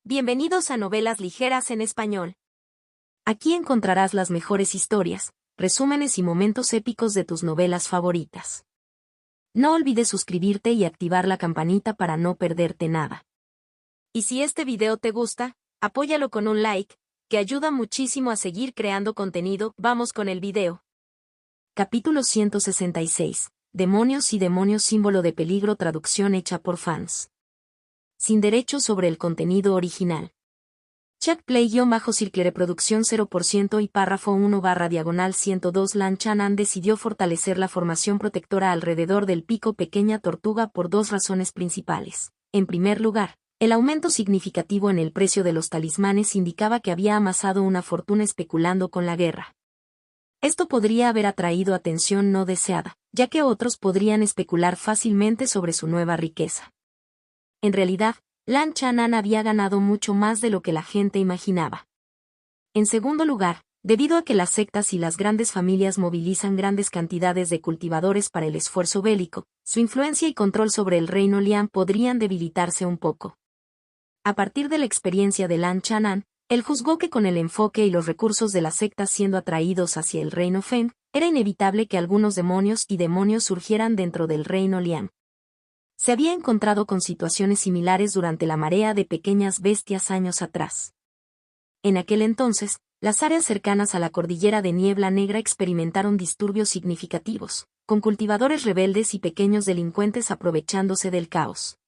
Bienvenidos a Novelas Ligeras en Español. Aquí encontrarás las mejores historias, resúmenes y momentos épicos de tus novelas favoritas. No olvides suscribirte y activar la campanita para no perderte nada. Y si este video te gusta, apóyalo con un like, que ayuda muchísimo a seguir creando contenido. Vamos con el video. Capítulo 166. Demonios y demonios, símbolo de peligro, traducción hecha por fans. Sin derechos sobre el contenido original. Chuck Play-Circle reproducción 0% y párrafo 1/102. Lan Chanan decidió fortalecer la formación protectora alrededor del pico pequeña tortuga por dos razones principales. En primer lugar, el aumento significativo en el precio de los talismanes indicaba que había amasado una fortuna especulando con la guerra. Esto podría haber atraído atención no deseada, ya que otros podrían especular fácilmente sobre su nueva riqueza. En realidad, Lan Chanan había ganado mucho más de lo que la gente imaginaba. En segundo lugar, debido a que las sectas y las grandes familias movilizan grandes cantidades de cultivadores para el esfuerzo bélico, su influencia y control sobre el reino Lian podrían debilitarse un poco. A partir de la experiencia de Lan Chanan, él juzgó que con el enfoque y los recursos de las sectas siendo atraídos hacia el reino Feng, era inevitable que algunos demonios surgieran dentro del reino Lian. Se había encontrado con situaciones similares durante la marea de pequeñas bestias años atrás. En aquel entonces, las áreas cercanas a la cordillera de Niebla Negra experimentaron disturbios significativos, con cultivadores rebeldes y pequeños delincuentes aprovechándose del caos.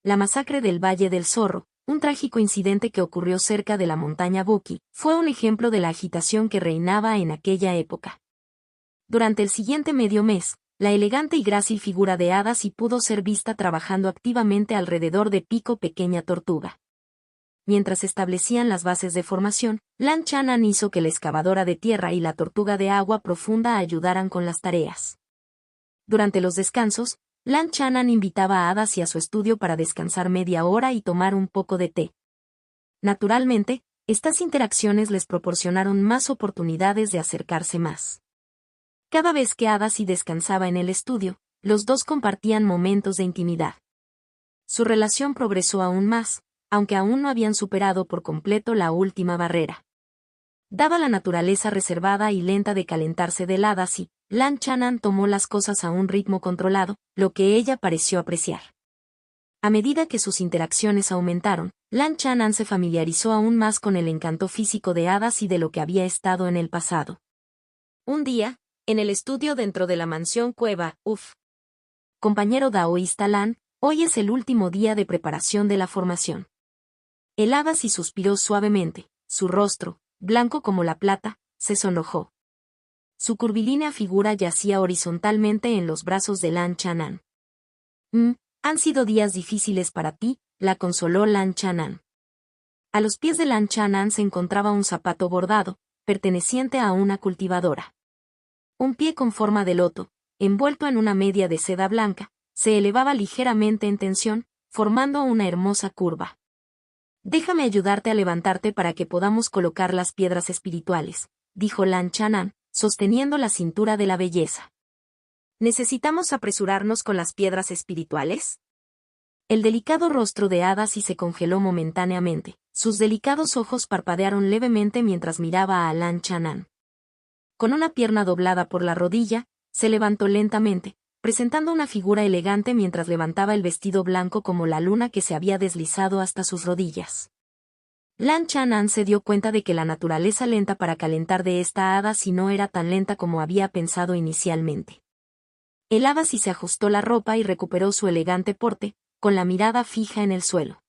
La masacre del Valle del Zorro, un trágico incidente que ocurrió cerca de la montaña Buki, fue un ejemplo de la agitación que reinaba en aquella época. Durante el siguiente medio mes, la elegante y grácil figura de Hadasi pudo ser vista trabajando activamente alrededor de pico pequeña tortuga. Mientras establecían las bases de formación, Lan Chanan hizo que la excavadora de tierra y la tortuga de agua profunda ayudaran con las tareas. Durante los descansos, Lan Chanan invitaba a Hadasi a su estudio para descansar media hora y tomar un poco de té. Naturalmente, estas interacciones les proporcionaron más oportunidades de acercarse más. Cada vez que Hadasi descansaba en el estudio, los dos compartían momentos de intimidad. Su relación progresó aún más, aunque aún no habían superado por completo la última barrera. Dada la naturaleza reservada y lenta de calentarse del Hadasi, Lan Chanan tomó las cosas a un ritmo controlado, lo que ella pareció apreciar. A medida que sus interacciones aumentaron, Lan Chanan se familiarizó aún más con el encanto físico de Hadasi de lo que había estado en el pasado. Un día, en el estudio dentro de la mansión cueva, compañero daoísta Lan, hoy es el último día de preparación de la formación. El Hadasi suspiró suavemente, su rostro, blanco como la plata, se sonrojó. Su curvilínea figura yacía horizontalmente en los brazos de Lan Chanan. Han sido días difíciles para ti, la consoló Lan Chanan. A los pies de Lan Chanan se encontraba un zapato bordado, perteneciente a una cultivadora. Un pie con forma de loto, envuelto en una media de seda blanca, se elevaba ligeramente en tensión, formando una hermosa curva. Déjame ayudarte a levantarte para que podamos colocar las piedras espirituales, dijo Lan Chanan, sosteniendo la cintura de la belleza. ¿Necesitamos apresurarnos con las piedras espirituales? El delicado rostro de Hadasi se congeló momentáneamente, sus delicados ojos parpadearon levemente mientras miraba a Lan Chanan. Con una pierna doblada por la rodilla, se levantó lentamente, presentando una figura elegante mientras levantaba el vestido blanco como la luna que se había deslizado hasta sus rodillas. Lan Chanan se dio cuenta de que la naturaleza lenta para calentar de esta Hadasi no era tan lenta como había pensado inicialmente. El Hadasi se ajustó la ropa y recuperó su elegante porte, con la mirada fija en el suelo.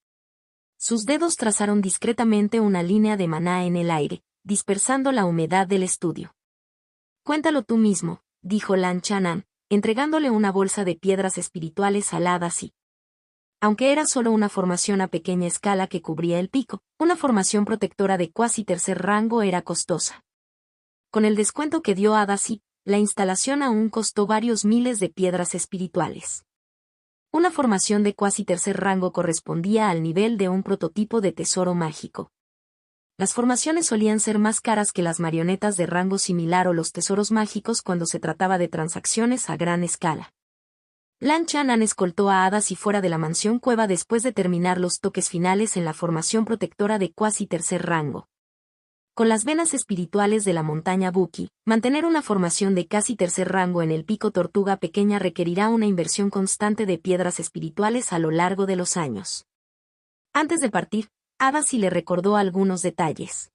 Sus dedos trazaron discretamente una línea de maná en el aire, dispersando la humedad del estudio. Cuéntalo tú mismo, dijo Lan Chanan, entregándole una bolsa de piedras espirituales al Hadasi. Aunque era solo una formación a pequeña escala que cubría el pico, una formación protectora de cuasi tercer rango era costosa. Con el descuento que dio Hadasi, la instalación aún costó varios miles de piedras espirituales. Una formación de cuasi tercer rango correspondía al nivel de un prototipo de tesoro mágico. Las formaciones solían ser más caras que las marionetas de rango similar o los tesoros mágicos cuando se trataba de transacciones a gran escala. Lan Chanan escoltó a Adazi fuera de la mansión cueva después de terminar los toques finales en la formación protectora de cuasi tercer rango. Con las venas espirituales de la montaña Buki, mantener una formación de casi tercer rango en el pico Tortuga Pequeña requerirá una inversión constante de piedras espirituales a lo largo de los años. Antes de partir, Adazi le recordó algunos detalles.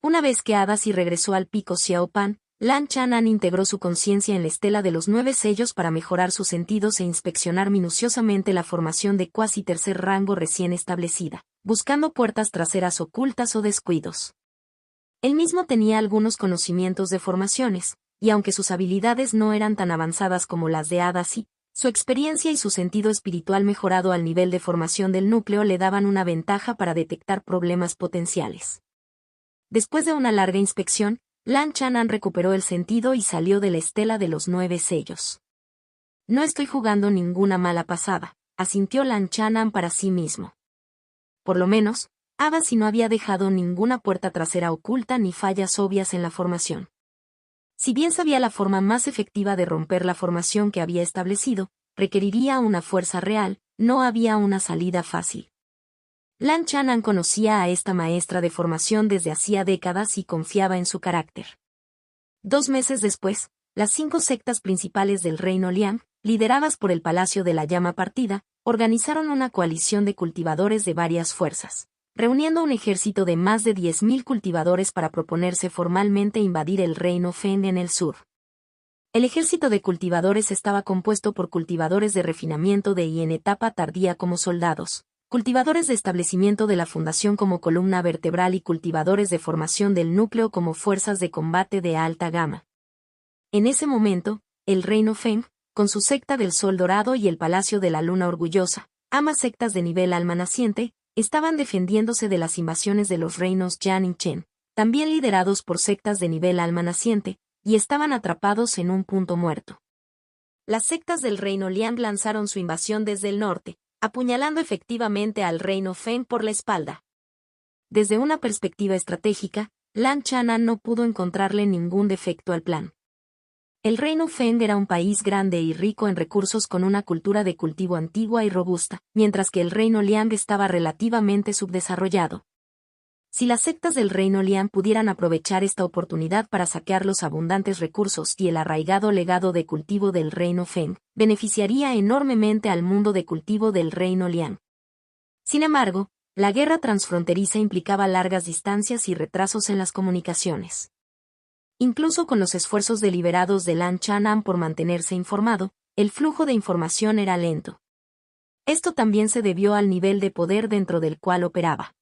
Una vez que Adazi regresó al pico Xiaopan, Lan Chanan integró su conciencia en la estela de los 9 sellos para mejorar sus sentidos e inspeccionar minuciosamente la formación de cuasi tercer rango recién establecida, buscando puertas traseras ocultas o descuidos. Él mismo tenía algunos conocimientos de formaciones, y aunque sus habilidades no eran tan avanzadas como las de Adazi, su experiencia y su sentido espiritual mejorado al nivel de formación del núcleo le daban una ventaja para detectar problemas potenciales. Después de una larga inspección, Lan Chanan recuperó el sentido y salió de la estela de los 9 sellos. No estoy jugando ninguna mala pasada, asintió Lan Chanan para sí mismo. Por lo menos, Adazi no había dejado ninguna puerta trasera oculta ni fallas obvias en la formación. Si bien sabía la forma más efectiva de romper la formación que había establecido, requeriría una fuerza real, no había una salida fácil. Lan Chanan conocía a esta maestra de formación desde hacía décadas y confiaba en su carácter. 2 meses después, las 5 sectas principales del reino Liang, lideradas por el Palacio de la Llama Partida, organizaron una coalición de cultivadores de varias fuerzas, reuniendo un ejército de más de 10.000 cultivadores para proponerse formalmente invadir el reino Feng en el sur. El ejército de cultivadores estaba compuesto por cultivadores de refinamiento y en etapa tardía como soldados, cultivadores de establecimiento de la fundación como columna vertebral y cultivadores de formación del núcleo como fuerzas de combate de alta gama. En ese momento, el reino Feng, con su secta del Sol Dorado y el Palacio de la Luna Orgullosa, ambas sectas de nivel alma naciente, estaban defendiéndose de las invasiones de los reinos Yan y Chen, también liderados por sectas de nivel alma naciente, y estaban atrapados en un punto muerto. Las sectas del reino Liang lanzaron su invasión desde el norte, apuñalando efectivamente al reino Feng por la espalda. Desde una perspectiva estratégica, Lan Chanan no pudo encontrarle ningún defecto al plan. El reino Feng era un país grande y rico en recursos con una cultura de cultivo antigua y robusta, mientras que el reino Liang estaba relativamente subdesarrollado. Si las sectas del reino Liang pudieran aprovechar esta oportunidad para saquear los abundantes recursos y el arraigado legado de cultivo del reino Feng, beneficiaría enormemente al mundo de cultivo del reino Liang. Sin embargo, la guerra transfronteriza implicaba largas distancias y retrasos en las comunicaciones. Incluso con los esfuerzos deliberados de Lan Chanan por mantenerse informado, el flujo de información era lento. Esto también se debió al nivel de poder dentro del cual operaba.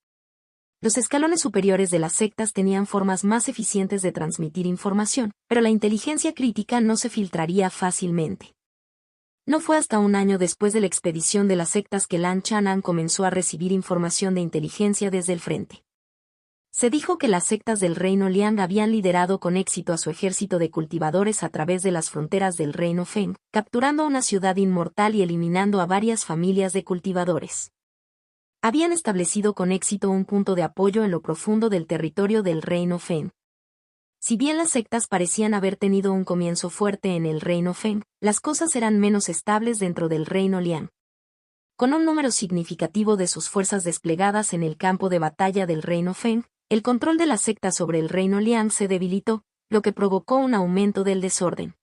Los escalones superiores de las sectas tenían formas más eficientes de transmitir información, pero la inteligencia crítica no se filtraría fácilmente. No fue hasta un año después de la expedición de las sectas que Lan Chanan comenzó a recibir información de inteligencia desde el frente. Se dijo que las sectas del reino Liang habían liderado con éxito a su ejército de cultivadores a través de las fronteras del reino Feng, capturando una ciudad inmortal y eliminando a varias familias de cultivadores. Habían establecido con éxito un punto de apoyo en lo profundo del territorio del reino Feng. Si bien las sectas parecían haber tenido un comienzo fuerte en el reino Feng, las cosas eran menos estables dentro del reino Liang. Con un número significativo de sus fuerzas desplegadas en el campo de batalla del reino Feng, el control de la secta sobre el reino Liang se debilitó, lo que provocó un aumento del desorden.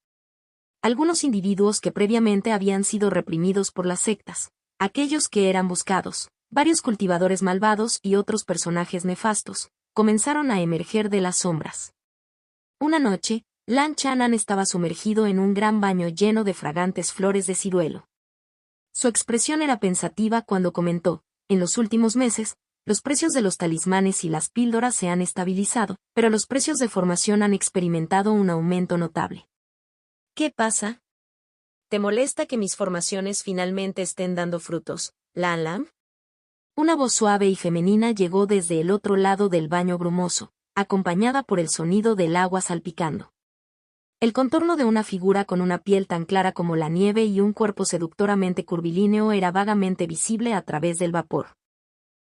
Algunos individuos que previamente habían sido reprimidos por las sectas, aquellos que eran buscados, varios cultivadores malvados y otros personajes nefastos, comenzaron a emerger de las sombras. Una noche, Lan Chanan estaba sumergido en un gran baño lleno de fragantes flores de ciruelo. Su expresión era pensativa cuando comentó: en los últimos meses, los precios de los talismanes y las píldoras se han estabilizado, pero los precios de formación han experimentado un aumento notable. ¿Qué pasa? ¿Te molesta que mis formaciones finalmente estén dando frutos, Lan Lan? Una voz suave y femenina llegó desde el otro lado del baño brumoso, acompañada por el sonido del agua salpicando. El contorno de una figura con una piel tan clara como la nieve y un cuerpo seductoramente curvilíneo era vagamente visible a través del vapor.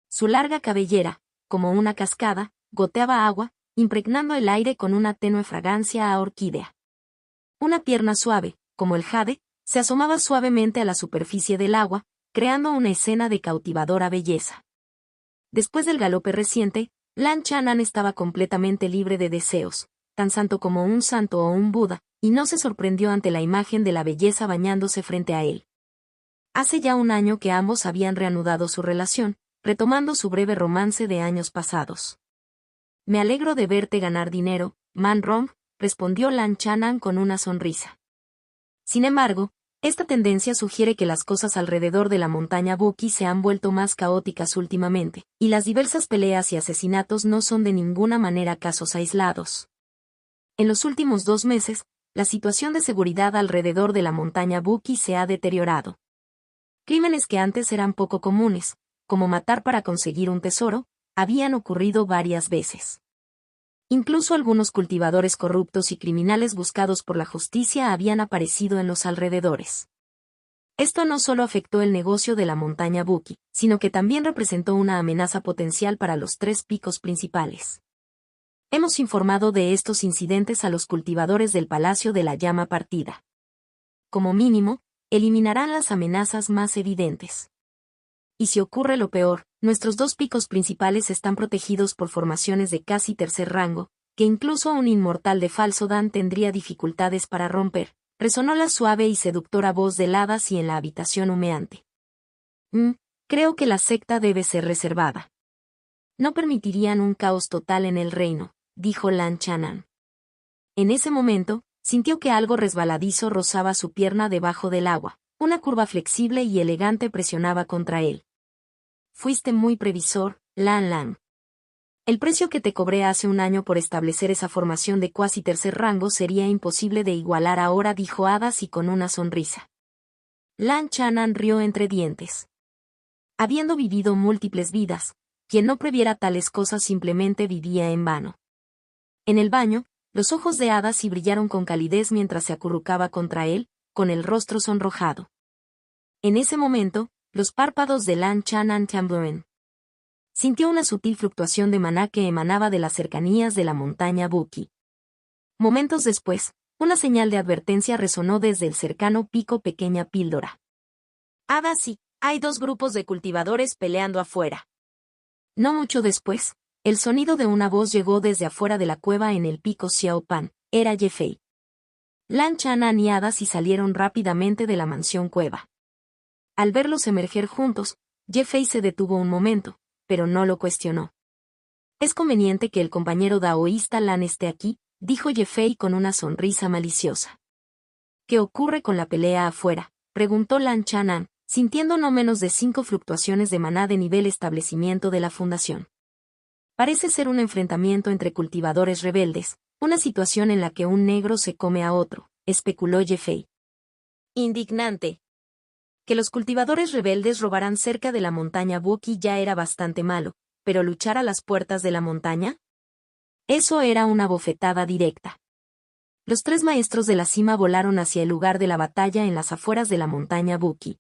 Su larga cabellera, como una cascada, goteaba agua, impregnando el aire con una tenue fragancia a orquídea. Una pierna suave, como el jade, se asomaba suavemente a la superficie del agua, creando una escena de cautivadora belleza. Después del galope reciente, Lan Chanan estaba completamente libre de deseos, tan santo como un santo o un Buda, y no se sorprendió ante la imagen de la belleza bañándose frente a él. Hace ya un año que ambos habían reanudado su relación, retomando su breve romance de años pasados. Me alegro de verte ganar dinero, Man Rong, respondió Lan Chanan con una sonrisa. Sin embargo, esta tendencia sugiere que las cosas alrededor de la montaña Buki se han vuelto más caóticas últimamente, y las diversas peleas y asesinatos no son de ninguna manera casos aislados. En los últimos 2 meses, la situación de seguridad alrededor de la montaña Buki se ha deteriorado. Crímenes que antes eran poco comunes, como matar para conseguir un tesoro, habían ocurrido varias veces. Incluso algunos cultivadores corruptos y criminales buscados por la justicia habían aparecido en los alrededores. Esto no solo afectó el negocio de la montaña Buki, sino que también representó una amenaza potencial para los 3 picos principales. Hemos informado de estos incidentes a los cultivadores del Palacio de la Llama Partida. Como mínimo, eliminarán las amenazas más evidentes. Y si ocurre lo peor, nuestros 2 picos principales están protegidos por formaciones de casi tercer rango, que incluso un inmortal de falso Dan tendría dificultades para romper, resonó la suave y seductora voz de Hadas y en la habitación humeante. Creo que la secta debe ser reservada. No permitirían un caos total en el reino, dijo Lan Chanan. En ese momento, sintió que algo resbaladizo rozaba su pierna debajo del agua, una curva flexible y elegante presionaba contra él. Fuiste muy previsor, Lan Lan. El precio que te cobré hace un año por establecer esa formación de cuasi tercer rango sería imposible de igualar ahora, dijo Hadas y con una sonrisa. Lan Chanan rió entre dientes. Habiendo vivido múltiples vidas, quien no previera tales cosas simplemente vivía en vano. En el baño, los ojos de Hadas brillaron con calidez mientras se acurrucaba contra él, con el rostro sonrojado. En ese momento, los párpados de Lan Chanan temblaron. Sintió una sutil fluctuación de maná que emanaba de las cercanías de la montaña Buki. Momentos después, una señal de advertencia resonó desde el cercano pico Pequeña Píldora. Hadas, sí, hay 2 grupos de cultivadores peleando afuera. No mucho después, el sonido de una voz llegó desde afuera de la cueva en el pico Xiaopan, era Ye Fei. Lan Chanan y Hadas salieron rápidamente de la mansión cueva. Al verlos emerger juntos, Ye Fei se detuvo un momento, pero no lo cuestionó. Es conveniente que el compañero daoísta Lan esté aquí, dijo Ye Fei con una sonrisa maliciosa. ¿Qué ocurre con la pelea afuera?, preguntó Lan Chanan, sintiendo no menos de 5 fluctuaciones de maná de nivel establecimiento de la fundación. Parece ser un enfrentamiento entre cultivadores rebeldes, una situación en la que un negro se come a otro, especuló Ye Fei. Indignante. Que los cultivadores rebeldes robaran cerca de la montaña Buki ya era bastante malo, pero luchar a las puertas de la montaña? Eso era una bofetada directa. Los 3 maestros de la cima volaron hacia el lugar de la batalla en las afueras de la montaña Buki.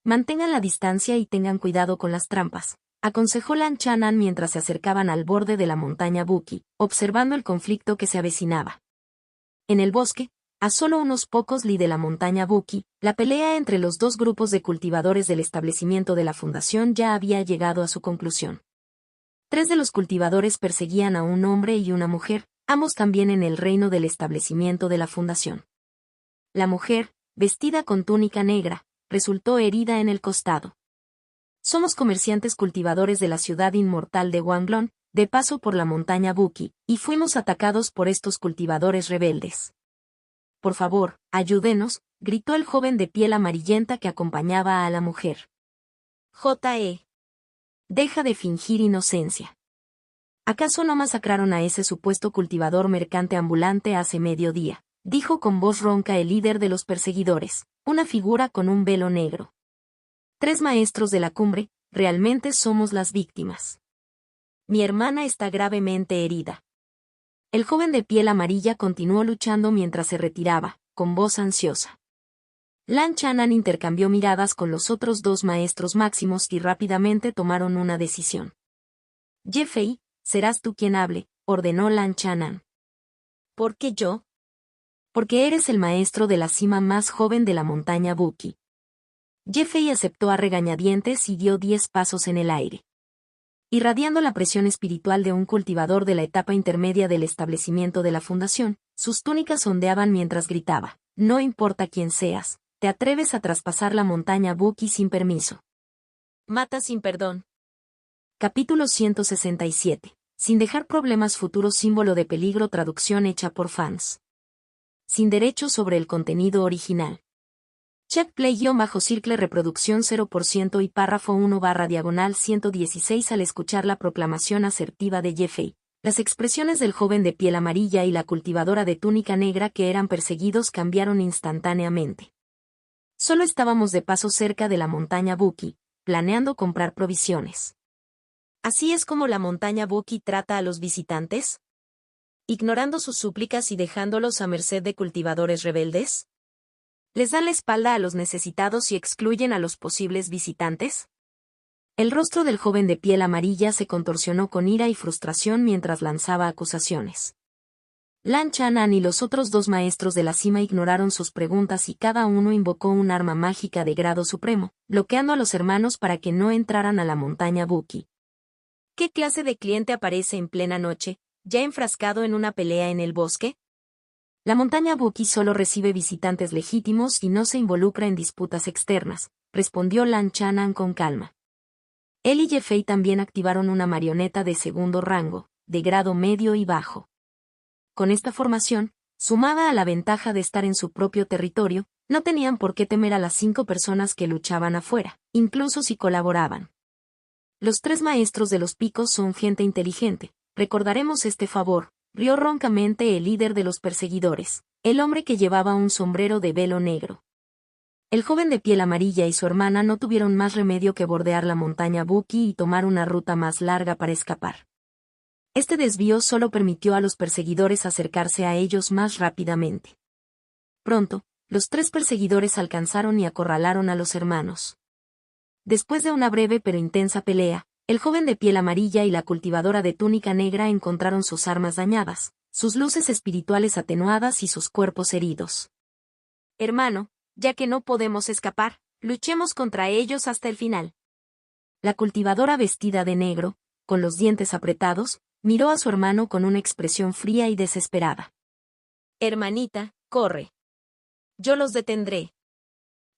Mantengan la distancia y tengan cuidado con las trampas, aconsejó Lan Chanan mientras se acercaban al borde de la montaña Buki, observando el conflicto que se avecinaba. En el bosque, a solo unos pocos li de la montaña Buki, la pelea entre los 2 grupos de cultivadores del establecimiento de la fundación ya había llegado a su conclusión. 3 de los cultivadores perseguían a un hombre y una mujer, ambos también en el reino del establecimiento de la fundación. La mujer, vestida con túnica negra, resultó herida en el costado. Somos comerciantes cultivadores de la ciudad inmortal de Wanglong, de paso por la montaña Buki, y fuimos atacados por estos cultivadores rebeldes. Por favor, ayúdenos, gritó el joven de piel amarillenta que acompañaba a la mujer. J.E. Deja de fingir inocencia. ¿Acaso no masacraron a ese supuesto cultivador mercante ambulante hace mediodía?, dijo con voz ronca el líder de los perseguidores, una figura con un velo negro. 3 maestros de la cumbre, realmente somos las víctimas. Mi hermana está gravemente herida. El joven de piel amarilla continuó luchando mientras se retiraba, con voz ansiosa. Lan Chanan intercambió miradas con los otros 2 maestros máximos y rápidamente tomaron una decisión. Ye Fei, serás tú quien hable, ordenó Lan Chanan. ¿Por qué yo? Porque eres el maestro de la cima más joven de la montaña Buki. Jeffey aceptó a regañadientes y dio 10 pasos en el aire. Irradiando la presión espiritual de un cultivador de la etapa intermedia del establecimiento de la fundación, sus túnicas ondeaban mientras gritaba: no importa quién seas, te atreves a traspasar la montaña Buki sin permiso. Mata sin perdón. Capítulo 167. Sin dejar problemas futuros, símbolo de peligro, traducción hecha por fans. Sin derechos sobre el contenido original. Check play-circle reproducción 0% y párrafo 1/116. Al escuchar la proclamación asertiva de Jeffey, las expresiones del joven de piel amarilla y la cultivadora de túnica negra que eran perseguidos cambiaron instantáneamente. Solo estábamos de paso cerca de la montaña Buki, planeando comprar provisiones. ¿Así es como la montaña Buki trata a los visitantes? ¿Ignorando sus súplicas y dejándolos a merced de cultivadores rebeldes? ¿Les dan la espalda a los necesitados y excluyen a los posibles visitantes? El rostro del joven de piel amarilla se contorsionó con ira y frustración mientras lanzaba acusaciones. Lan Chanan y los otros 2 maestros de la cima ignoraron sus preguntas y cada uno invocó un arma mágica de grado supremo, bloqueando a los hermanos para que no entraran a la montaña Buki. ¿Qué clase de cliente aparece en plena noche, ya enfrascado en una pelea en el bosque? La montaña Buki solo recibe visitantes legítimos y no se involucra en disputas externas, respondió Lan Chanan con calma. Él y Jeffey también activaron una marioneta de segundo rango, de grado medio y bajo. Con esta formación, sumada a la ventaja de estar en su propio territorio, no tenían por qué temer a las 5 personas que luchaban afuera, incluso si colaboraban. Los 3 maestros de los picos son gente inteligente, recordaremos este favor, rió roncamente el líder de los perseguidores, el hombre que llevaba un sombrero de velo negro. El joven de piel amarilla y su hermana no tuvieron más remedio que bordear la montaña Buki y tomar una ruta más larga para escapar. Este desvío solo permitió a los perseguidores acercarse a ellos más rápidamente. Pronto, los 3 perseguidores alcanzaron y acorralaron a los hermanos. Después de una breve pero intensa pelea, el joven de piel amarilla y la cultivadora de túnica negra encontraron sus armas dañadas, sus luces espirituales atenuadas y sus cuerpos heridos. Hermano, ya que no podemos escapar, luchemos contra ellos hasta el final. La cultivadora vestida de negro, con los dientes apretados, miró a su hermano con una expresión fría y desesperada. Hermanita, corre. Yo los detendré.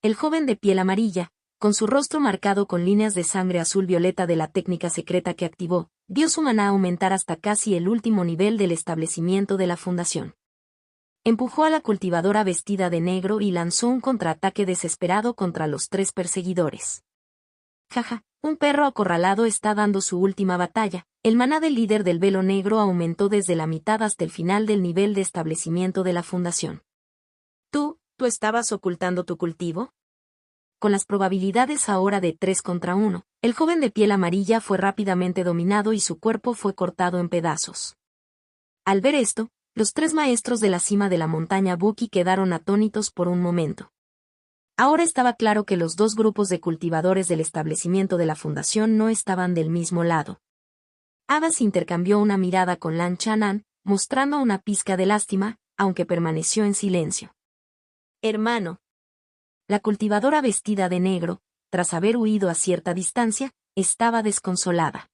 El joven de piel amarilla, con su rostro marcado con líneas de sangre azul-violeta de la técnica secreta que activó, vio su maná aumentar hasta casi el último nivel del establecimiento de la fundación. Empujó a la cultivadora vestida de negro y lanzó un contraataque desesperado contra los 3 perseguidores. Jaja, un perro acorralado está dando su última batalla. El maná del líder del velo negro aumentó desde la mitad hasta el final del nivel de establecimiento de la fundación. ¿Tú estabas ocultando tu cultivo? Con las probabilidades ahora de 3 contra 1, el joven de piel amarilla fue rápidamente dominado y su cuerpo fue cortado en pedazos. Al ver esto, los 3 maestros de la cima de la montaña Buki quedaron atónitos por un momento. Ahora estaba claro que los 2 grupos de cultivadores del establecimiento de la fundación no estaban del mismo lado. Abbas intercambió una mirada con Lan Chanan, mostrando una pizca de lástima, aunque permaneció en silencio. Hermano. La cultivadora vestida de negro, tras haber huido a cierta distancia, estaba desconsolada.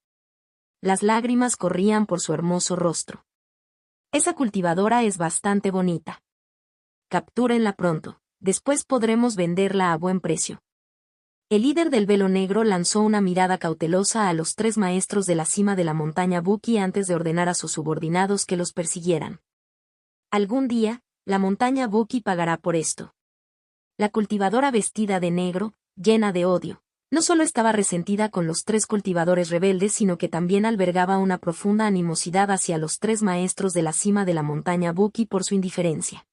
Las lágrimas corrían por su hermoso rostro. Esa cultivadora es bastante bonita. Captúrenla pronto, después podremos venderla a buen precio. El líder del velo negro lanzó una mirada cautelosa a los 3 maestros de la cima de la montaña Buki antes de ordenar a sus subordinados que los persiguieran. Algún día, la montaña Buki pagará por esto. La cultivadora vestida de negro, llena de odio, no solo estaba resentida con los 3 cultivadores rebeldes, sino que también albergaba una profunda animosidad hacia los 3 maestros de la cima de la montaña Buki por su indiferencia.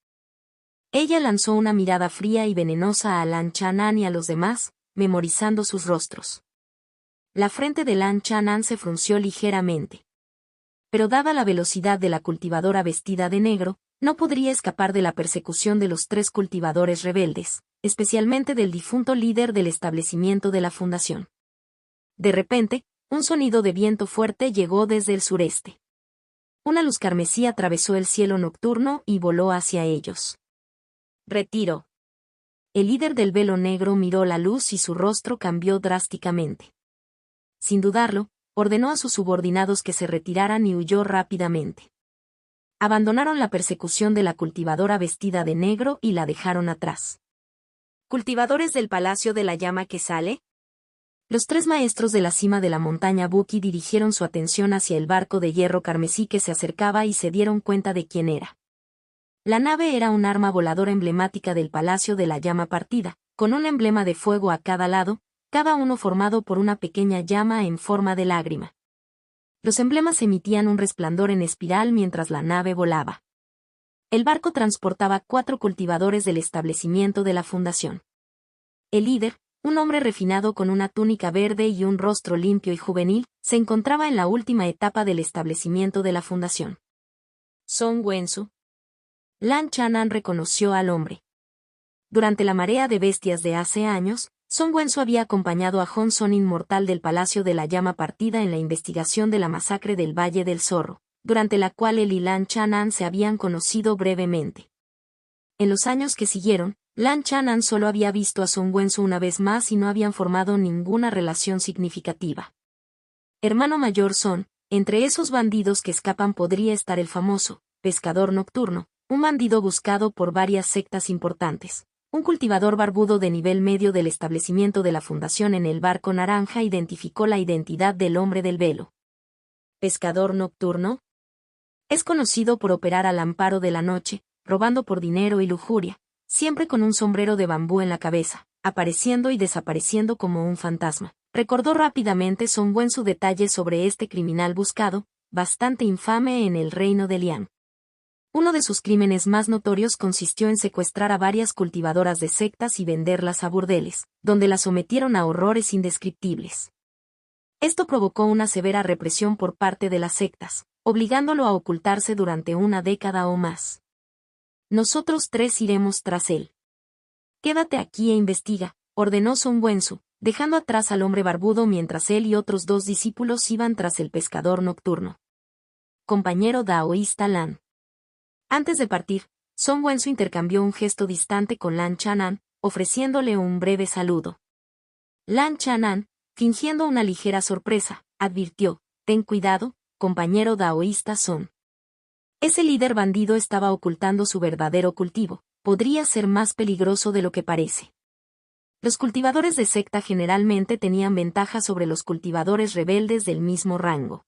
Ella lanzó una mirada fría y venenosa a Lan Chanan y a los demás, memorizando sus rostros. La frente de Lan Chanan se frunció ligeramente. Pero dada la velocidad de la cultivadora vestida de negro, no podría escapar de la persecución de los 3 cultivadores rebeldes, especialmente del difunto líder del establecimiento de la fundación. De repente, un sonido de viento fuerte llegó desde el sureste. Una luz carmesí atravesó el cielo nocturno y voló hacia ellos. Retiro. El líder del velo negro miró la luz y su rostro cambió drásticamente. Sin dudarlo, ordenó a sus subordinados que se retiraran y huyó rápidamente. Abandonaron la persecución de la cultivadora vestida de negro y la dejaron atrás. ¿Cultivadores del Palacio de la Llama que sale? Los tres maestros de la cima de la montaña Buki dirigieron su atención hacia el barco de hierro carmesí que se acercaba y se dieron cuenta de quién era. La nave era un arma voladora emblemática del Palacio de la Llama partida, con un emblema de fuego a cada lado, cada uno formado por una pequeña llama en forma de lágrima. Los emblemas emitían un resplandor en espiral mientras la nave volaba. El barco transportaba 4 cultivadores del establecimiento de la fundación. El líder, un hombre refinado con una túnica verde y un rostro limpio y juvenil, se encontraba en la última etapa del establecimiento de la fundación. Song Wensu. Lan Chanan reconoció al hombre. Durante la marea de bestias de hace años, Song Wensu había acompañado a Hong Son inmortal del Palacio de la Llama partida en la investigación de la masacre del Valle del Zorro, durante la cual él y Lan Chanan se habían conocido brevemente. En los años que siguieron, Lan Chanan solo había visto a Song Wensu una vez más y no habían formado ninguna relación significativa. Hermano mayor Son, entre esos bandidos que escapan podría estar el famoso pescador nocturno, un bandido buscado por varias sectas importantes. Un cultivador barbudo de nivel medio del establecimiento de la fundación en el barco naranja identificó la identidad del hombre del velo. ¿Pescador nocturno? Es conocido por operar al amparo de la noche, robando por dinero y lujuria, siempre con un sombrero de bambú en la cabeza, apareciendo y desapareciendo como un fantasma. Recordó rápidamente Song Wensu detalles sobre este criminal buscado, bastante infame en el reino de Liang. Uno de sus crímenes más notorios consistió en secuestrar a varias cultivadoras de sectas y venderlas a burdeles, donde las sometieron a horrores indescriptibles. Esto provocó una severa represión por parte de las sectas, obligándolo a ocultarse durante una década o más. Nosotros 3 iremos tras él. Quédate aquí e investiga, ordenó Song Wensu, dejando atrás al hombre barbudo mientras él y otros 2 discípulos iban tras el pescador nocturno. Compañero daoísta Lan. Antes de partir, Song Wensu intercambió un gesto distante con Lan Chanan, ofreciéndole un breve saludo. Lan Chanan, fingiendo una ligera sorpresa, advirtió: «Ten cuidado, compañero daoísta Son. Ese líder bandido estaba ocultando su verdadero cultivo, podría ser más peligroso de lo que parece». Los cultivadores de secta generalmente tenían ventaja sobre los cultivadores rebeldes del mismo rango.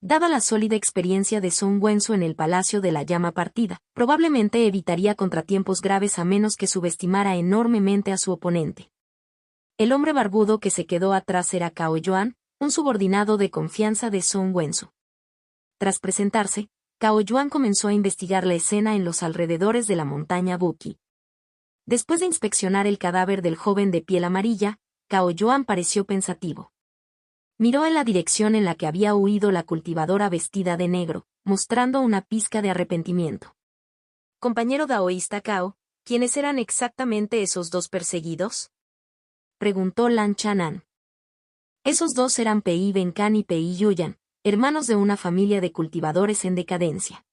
Dada la sólida experiencia de Song Wensu en el Palacio de la Llama partida, probablemente evitaría contratiempos graves a menos que subestimara enormemente a su oponente. El hombre barbudo que se quedó atrás era Cao Yuan, un subordinado de confianza de Song Wensu. Tras presentarse, Cao Yuan comenzó a investigar la escena en los alrededores de la montaña Buki. Después de inspeccionar el cadáver del joven de piel amarilla, Cao Yuan pareció pensativo. Miró en la dirección en la que había huido la cultivadora vestida de negro, mostrando una pizca de arrepentimiento. Compañero daoísta Cao, ¿quiénes eran exactamente esos 2 perseguidos?, preguntó Lan Chanan. Esos 2 eran Pei Benkan y Pei Yuyan, hermanos de una familia de cultivadores en decadencia.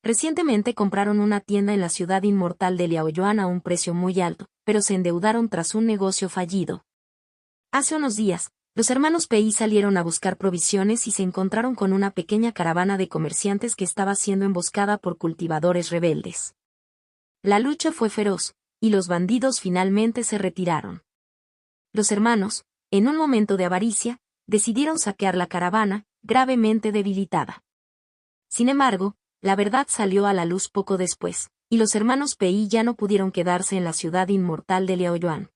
Recientemente compraron una tienda en la ciudad inmortal de Liaoyuan a un precio muy alto, pero se endeudaron tras un negocio fallido. Hace unos días, los hermanos Pei salieron a buscar provisiones y se encontraron con una pequeña caravana de comerciantes que estaba siendo emboscada por cultivadores rebeldes. La lucha fue feroz, y los bandidos finalmente se retiraron. Los hermanos, en un momento de avaricia, decidieron saquear la caravana, gravemente debilitada. Sin embargo, la verdad salió a la luz poco después, y los hermanos Pei ya no pudieron quedarse en la ciudad inmortal de Liaoyuan.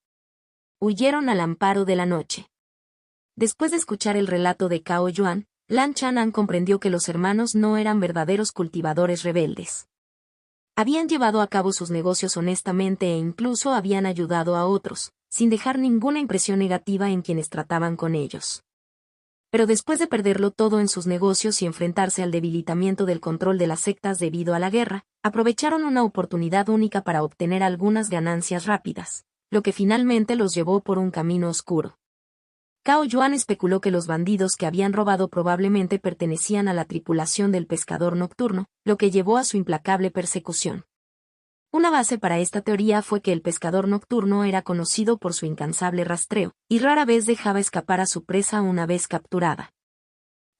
Huyeron al amparo de la noche. Después de escuchar el relato de Cao Yuan, Lan Chanan comprendió que los hermanos no eran verdaderos cultivadores rebeldes. Habían llevado a cabo sus negocios honestamente e incluso habían ayudado a otros, sin dejar ninguna impresión negativa en quienes trataban con ellos. Pero después de perderlo todo en sus negocios y enfrentarse al debilitamiento del control de las sectas debido a la guerra, aprovecharon una oportunidad única para obtener algunas ganancias rápidas, lo que finalmente los llevó por un camino oscuro. Cao Yuan especuló que los bandidos que habían robado probablemente pertenecían a la tripulación del pescador nocturno, lo que llevó a su implacable persecución. Una base para esta teoría fue que el pescador nocturno era conocido por su incansable rastreo, y rara vez dejaba escapar a su presa una vez capturada.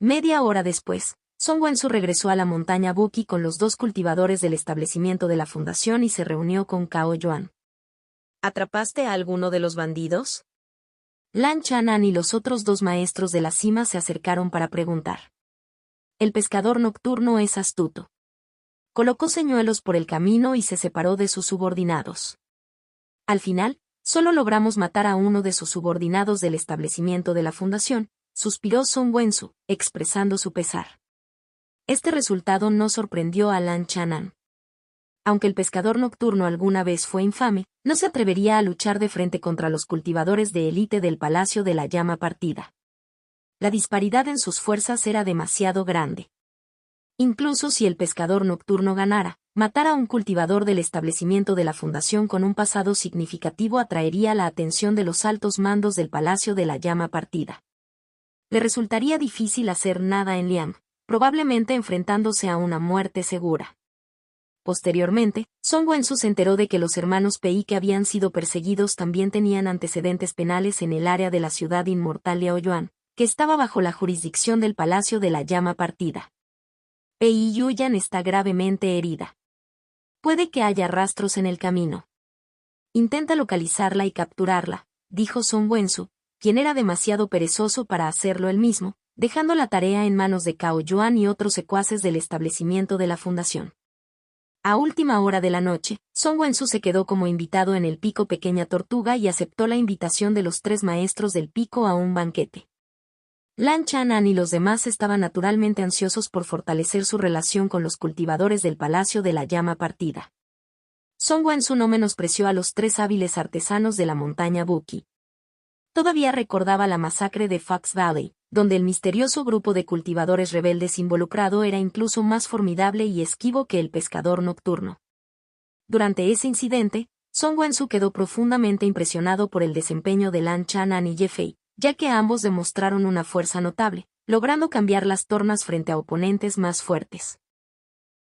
Media hora después, Song Wensu regresó a la montaña Buki con los dos cultivadores del establecimiento de la fundación y se reunió con Cao Yuan. ¿Atrapaste a alguno de los bandidos? Lan Chanan y los otros dos maestros de la cima se acercaron para preguntar. El pescador nocturno es astuto. Colocó señuelos por el camino y se separó de sus subordinados. Al final, solo logramos matar a uno de sus subordinados del establecimiento de la fundación, suspiró Song Wensu, expresando su pesar. Este resultado no sorprendió a Lan Chanan. Aunque el pescador nocturno alguna vez fue infame, no se atrevería a luchar de frente contra los cultivadores de élite del Palacio de la Llama Partida. La disparidad en sus fuerzas era demasiado grande. Incluso si el pescador nocturno ganara, matar a un cultivador del establecimiento de la fundación con un pasado significativo atraería la atención de los altos mandos del Palacio de la Llama Partida. Le resultaría difícil hacer nada en Liang, probablemente enfrentándose a una muerte segura. Posteriormente, Song Wensu se enteró de que los hermanos Pei que habían sido perseguidos también tenían antecedentes penales en el área de la ciudad inmortal Liaoyuan, que estaba bajo la jurisdicción del Palacio de la Llama Partida. Pei Yuyan está gravemente herida. Puede que haya rastros en el camino. Intenta localizarla y capturarla, dijo Song Wensu, quien era demasiado perezoso para hacerlo él mismo, dejando la tarea en manos de Cao Yuan y otros secuaces del establecimiento de la fundación. A última hora de la noche, Song Wensu se quedó como invitado en el Pico Pequeña Tortuga y aceptó la invitación de los 3 maestros del pico a un banquete. Lan Chanan y los demás estaban naturalmente ansiosos por fortalecer su relación con los cultivadores del Palacio de la Llama Partida. Song Wensu no menospreció a los 3 hábiles artesanos de la montaña Buki. Todavía recordaba la masacre de Fox Valley, donde el misterioso grupo de cultivadores rebeldes involucrado era incluso más formidable y esquivo que el pescador nocturno. Durante ese incidente, Song Wensu quedó profundamente impresionado por el desempeño de Lan Chanan y Ye Fei, ya que ambos demostraron una fuerza notable, logrando cambiar las tornas frente a oponentes más fuertes.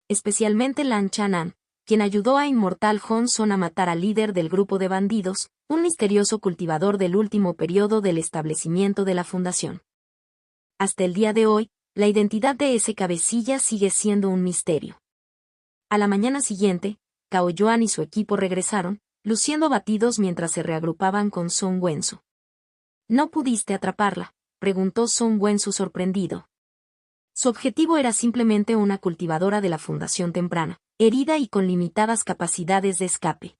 Especialmente Lan Chanan, quien ayudó a Inmortal Hon Son a matar al líder del grupo de bandidos, un misterioso cultivador del último periodo del establecimiento de la fundación. Hasta el día de hoy, la identidad de ese cabecilla sigue siendo un misterio. A la mañana siguiente, Cao Yuan y su equipo regresaron, luciendo abatidos mientras se reagrupaban con Song Wensu. ¿No pudiste atraparla?, preguntó Song Wensu sorprendido. Su objetivo era simplemente una cultivadora de la fundación temprana, herida y con limitadas capacidades de escape.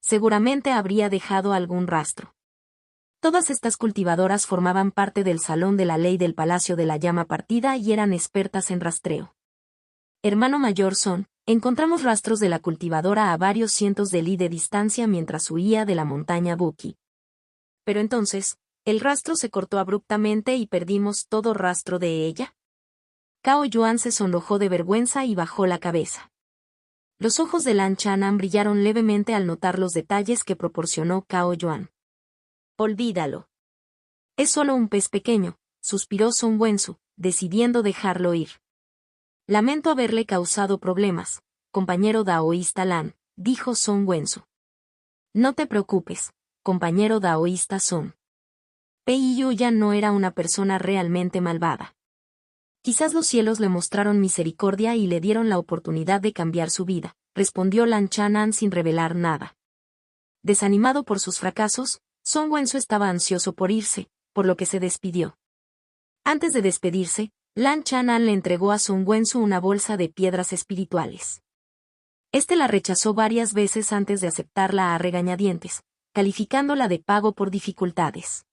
Seguramente habría dejado algún rastro. Todas estas cultivadoras formaban parte del Salón de la Ley del Palacio de la Llama Partida y eran expertas en rastreo. Hermano mayor Son, encontramos rastros de la cultivadora a varios cientos de li de distancia mientras huía de la montaña Buki. Pero entonces, ¿el rastro se cortó abruptamente y perdimos todo rastro de ella? Cao Yuan se sonrojó de vergüenza y bajó la cabeza. Los ojos de Lan Chanan brillaron levemente al notar los detalles que proporcionó Cao Yuan. Olvídalo. Es solo un pez pequeño, suspiró Song Wensu, decidiendo dejarlo ir. Lamento haberle causado problemas, compañero daoísta Lan, dijo Song Wensu. No te preocupes, compañero daoísta Son. Pei Yuyan no era una persona realmente malvada. Quizás los cielos le mostraron misericordia y le dieron la oportunidad de cambiar su vida, respondió Lan Chanan sin revelar nada. Desanimado por sus fracasos, Song Wensu estaba ansioso por irse, por lo que se despidió. Antes de despedirse, Lan Chanan le entregó a Song Wensu una bolsa de piedras espirituales. Este la rechazó varias veces antes de aceptarla a regañadientes, calificándola de pago por dificultades.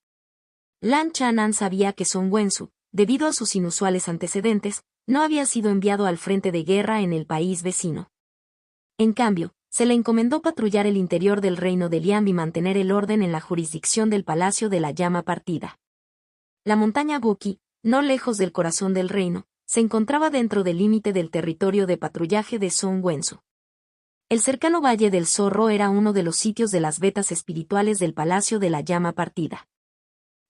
Lan Chanan sabía que Song Wensu, debido a sus inusuales antecedentes, no había sido enviado al frente de guerra en el país vecino. En cambio, se le encomendó patrullar el interior del reino de Liang y mantener el orden en la jurisdicción del Palacio de la Llama Partida. La montaña Buki, no lejos del corazón del reino, se encontraba dentro del límite del territorio de patrullaje de Song Wensu. El cercano Valle del Zorro era uno de los sitios de las vetas espirituales del Palacio de la Llama Partida.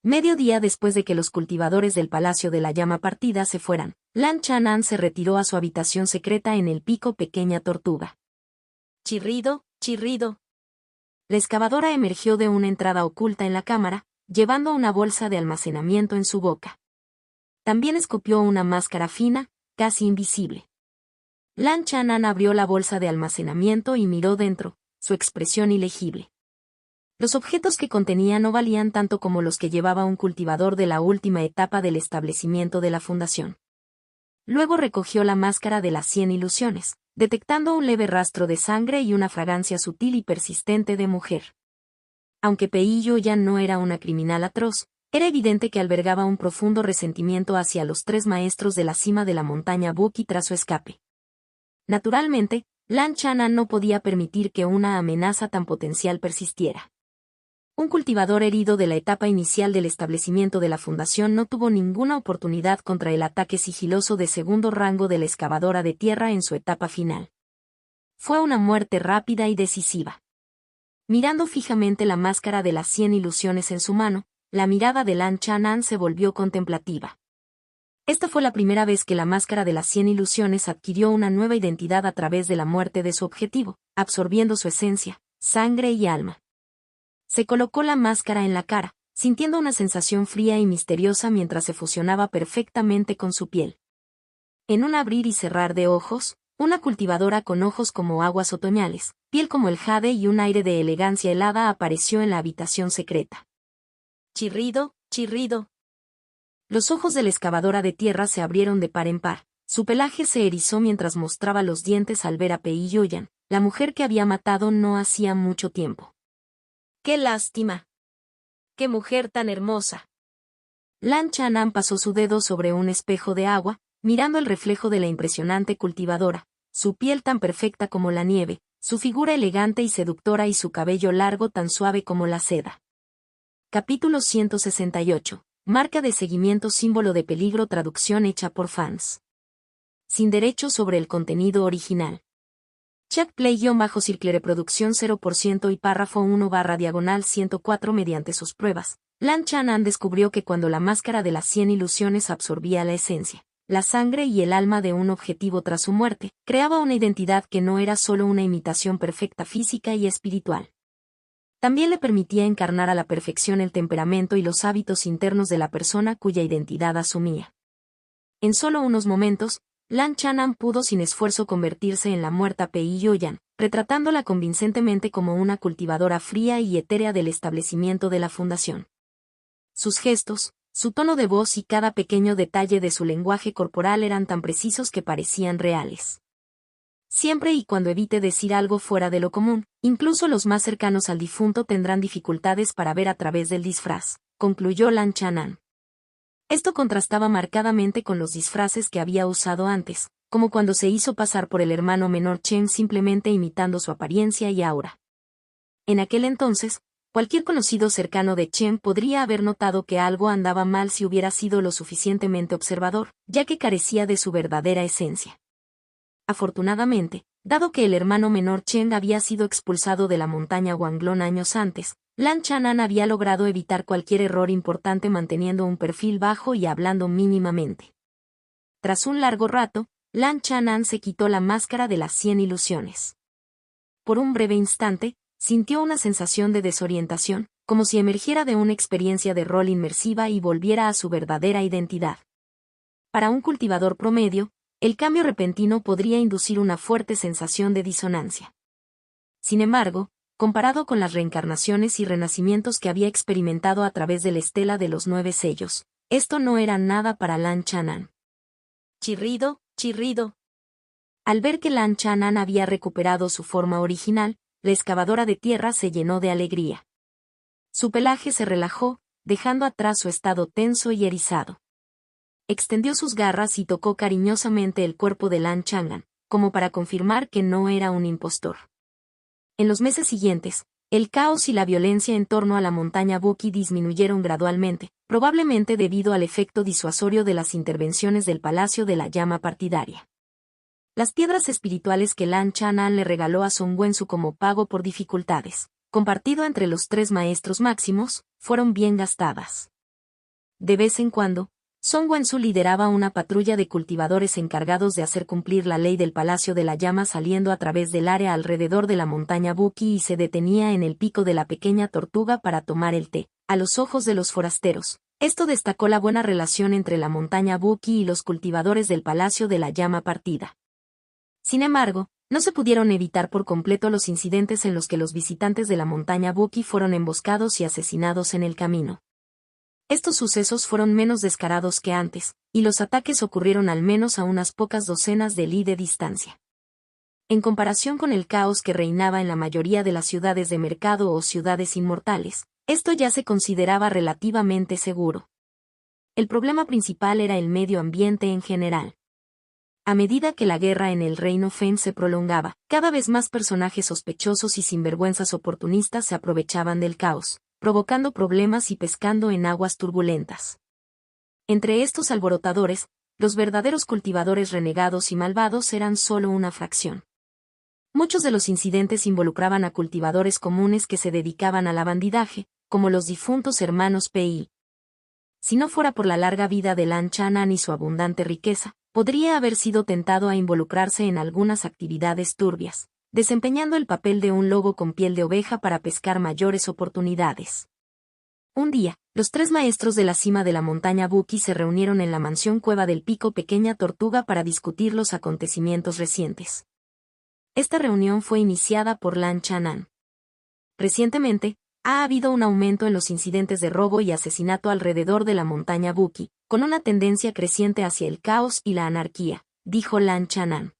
Medio día después de que los cultivadores del Palacio de la Llama Partida se fueran, Lan Chanan se retiró a su habitación secreta en el Pico Pequeña Tortuga. Chirrido, chirrido. La excavadora emergió de una entrada oculta en la cámara, llevando una bolsa de almacenamiento en su boca. También escupió una máscara fina, casi invisible. Lan Chanan abrió la bolsa de almacenamiento y miró dentro, su expresión ilegible. Los objetos que contenía no valían tanto como los que llevaba un cultivador de la última etapa del establecimiento de la fundación. Luego recogió la máscara de las 100 ilusiones, detectando un leve rastro de sangre y una fragancia sutil y persistente de mujer. Aunque Pei Yuyan no era una criminal atroz, era evidente que albergaba un profundo resentimiento hacia los 3 maestros de la cima de la montaña Buki tras su escape. Naturalmente, Lan Chanan no podía permitir que una amenaza tan potencial persistiera. Un cultivador herido de la etapa inicial del establecimiento de la fundación no tuvo ninguna oportunidad contra el ataque sigiloso de segundo rango de la excavadora de tierra en su etapa final. Fue una muerte rápida y decisiva. Mirando fijamente la máscara de las 100 ilusiones en su mano, la mirada de Lan Chanan se volvió contemplativa. Esta fue la primera vez que la máscara de las 100 ilusiones adquirió una nueva identidad a través de la muerte de su objetivo, absorbiendo su esencia, sangre y alma. Se colocó la máscara en la cara, sintiendo una sensación fría y misteriosa mientras se fusionaba perfectamente con su piel. En un abrir y cerrar de ojos, una cultivadora con ojos como aguas otoñales, piel como el jade y un aire de elegancia helada apareció en la habitación secreta. Chirrido, chirrido. Los ojos de la excavadora de tierra se abrieron de par en par, su pelaje se erizó mientras mostraba los dientes al ver a Pei Yuyan, la mujer que había matado no hacía mucho tiempo. ¡Qué lástima! ¡Qué mujer tan hermosa! Lan Chanan pasó su dedo sobre un espejo de agua, mirando el reflejo de la impresionante cultivadora, su piel tan perfecta como la nieve, su figura elegante y seductora y su cabello largo tan suave como la seda. Capítulo 168. Marca de seguimiento símbolo de peligro traducción hecha por fans. Sin derechos sobre el contenido original. Check Play-Circle Reproducción 0% y párrafo 1/104 mediante sus pruebas. Lan Chanan descubrió que cuando la máscara de las 100 ilusiones absorbía la esencia, la sangre y el alma de un objetivo tras su muerte, creaba una identidad que no era solo una imitación perfecta física y espiritual. También le permitía encarnar a la perfección el temperamento y los hábitos internos de la persona cuya identidad asumía. En solo unos momentos, Lan Chanan pudo sin esfuerzo convertirse en la muerta Pei Yuyan, retratándola convincentemente como una cultivadora fría y etérea del establecimiento de la fundación. Sus gestos, su tono de voz y cada pequeño detalle de su lenguaje corporal eran tan precisos que parecían reales. Siempre y cuando evite decir algo fuera de lo común, incluso los más cercanos al difunto tendrán dificultades para ver a través del disfraz, concluyó Lan Chanan. Esto contrastaba marcadamente con los disfraces que había usado antes, como cuando se hizo pasar por el hermano menor Chen simplemente imitando su apariencia y aura. En aquel entonces, cualquier conocido cercano de Chen podría haber notado que algo andaba mal si hubiera sido lo suficientemente observador, ya que carecía de su verdadera esencia. Afortunadamente, dado que el hermano menor Chen había sido expulsado de la montaña Wanglong años antes, Lan Chanan había logrado evitar cualquier error importante manteniendo un perfil bajo y hablando mínimamente. Tras un largo rato, Lan Chanan se quitó la máscara de las 100 ilusiones. Por un breve instante, sintió una sensación de desorientación, como si emergiera de una experiencia de rol inmersiva y volviera a su verdadera identidad. Para un cultivador promedio, el cambio repentino podría inducir una fuerte sensación de disonancia. Sin embargo, comparado con las reencarnaciones y renacimientos que había experimentado a través de la estela de los 9 sellos, esto no era nada para Lan Chanan. Chirrido, chirrido. Al ver que Lan Chanan había recuperado su forma original, la excavadora de tierra se llenó de alegría. Su pelaje se relajó, dejando atrás su estado tenso y erizado. Extendió sus garras y tocó cariñosamente el cuerpo de Lan Chanan, como para confirmar que no era un impostor. En los meses siguientes, el caos y la violencia en torno a la montaña Buki disminuyeron gradualmente, probablemente debido al efecto disuasorio de las intervenciones del Palacio de la Llama partidaria. Las piedras espirituales que Lan Chanan le regaló a Song Wensu como pago por dificultades, compartido entre los 3 maestros máximos, fueron bien gastadas. De vez en cuando, Song Wensu lideraba una patrulla de cultivadores encargados de hacer cumplir la ley del Palacio de la Llama saliendo a través del área alrededor de la montaña Buki y se detenía en el pico de la pequeña tortuga para tomar el té. A los ojos de los forasteros, esto destacó la buena relación entre la montaña Buki y los cultivadores del Palacio de la Llama partida. Sin embargo, no se pudieron evitar por completo los incidentes en los que los visitantes de la montaña Buki fueron emboscados y asesinados en el camino. Estos sucesos fueron menos descarados que antes, y los ataques ocurrieron al menos a unas pocas docenas de li de distancia. En comparación con el caos que reinaba en la mayoría de las ciudades de mercado o ciudades inmortales, esto ya se consideraba relativamente seguro. El problema principal era el medio ambiente en general. A medida que la guerra en el reino Fen se prolongaba, cada vez más personajes sospechosos y sinvergüenzas oportunistas se aprovechaban del caos, provocando problemas y pescando en aguas turbulentas. Entre estos alborotadores, los verdaderos cultivadores renegados y malvados eran solo una fracción. Muchos de los incidentes involucraban a cultivadores comunes que se dedicaban a la bandidaje, como los difuntos hermanos Pi. Si no fuera por la larga vida de Lan Chanan y su abundante riqueza, podría haber sido tentado a involucrarse en algunas actividades turbias, desempeñando el papel de un lobo con piel de oveja para pescar mayores oportunidades. Un día, los 3 maestros de la cima de la montaña Buki se reunieron en la mansión Cueva del Pico Pequeña Tortuga para discutir los acontecimientos recientes. Esta reunión fue iniciada por Lan Chanan. Recientemente, ha habido un aumento en los incidentes de robo y asesinato alrededor de la montaña Buki, con una tendencia creciente hacia el caos y la anarquía, dijo Lan Chanan.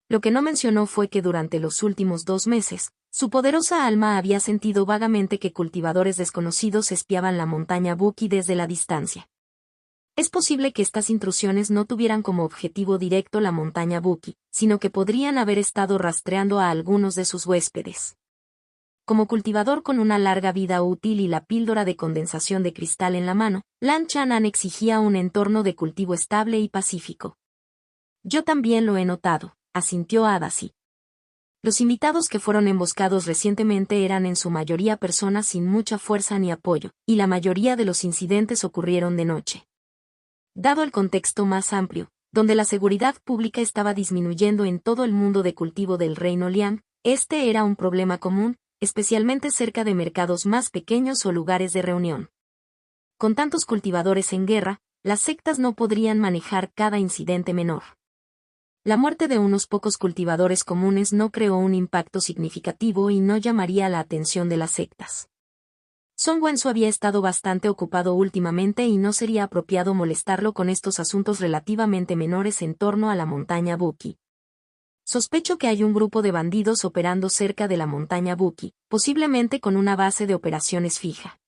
Lo que no mencionó fue que durante los últimos 2 meses, su poderosa alma había sentido vagamente que cultivadores desconocidos espiaban la montaña Buki desde la distancia. Es posible que estas intrusiones no tuvieran como objetivo directo la montaña Buki, sino que podrían haber estado rastreando a algunos de sus huéspedes. Como cultivador con una larga vida útil y la píldora de condensación de cristal en la mano, Lan Chanan exigía un entorno de cultivo estable y pacífico. Yo también lo he notado, asintió Adasi. Los invitados que fueron emboscados recientemente eran en su mayoría personas sin mucha fuerza ni apoyo, y la mayoría de los incidentes ocurrieron de noche. Dado el contexto más amplio, donde la seguridad pública estaba disminuyendo en todo el mundo de cultivo del reino Liang, este era un problema común, especialmente cerca de mercados más pequeños o lugares de reunión. Con tantos cultivadores en guerra, las sectas no podrían manejar cada incidente menor. La muerte de unos pocos cultivadores comunes no creó un impacto significativo y no llamaría la atención de las sectas. Song Wensu había estado bastante ocupado últimamente y no sería apropiado molestarlo con estos asuntos relativamente menores en torno a la montaña Buki. Sospecho que hay un grupo de bandidos operando cerca de la montaña Buki, posiblemente con una base de operaciones fija.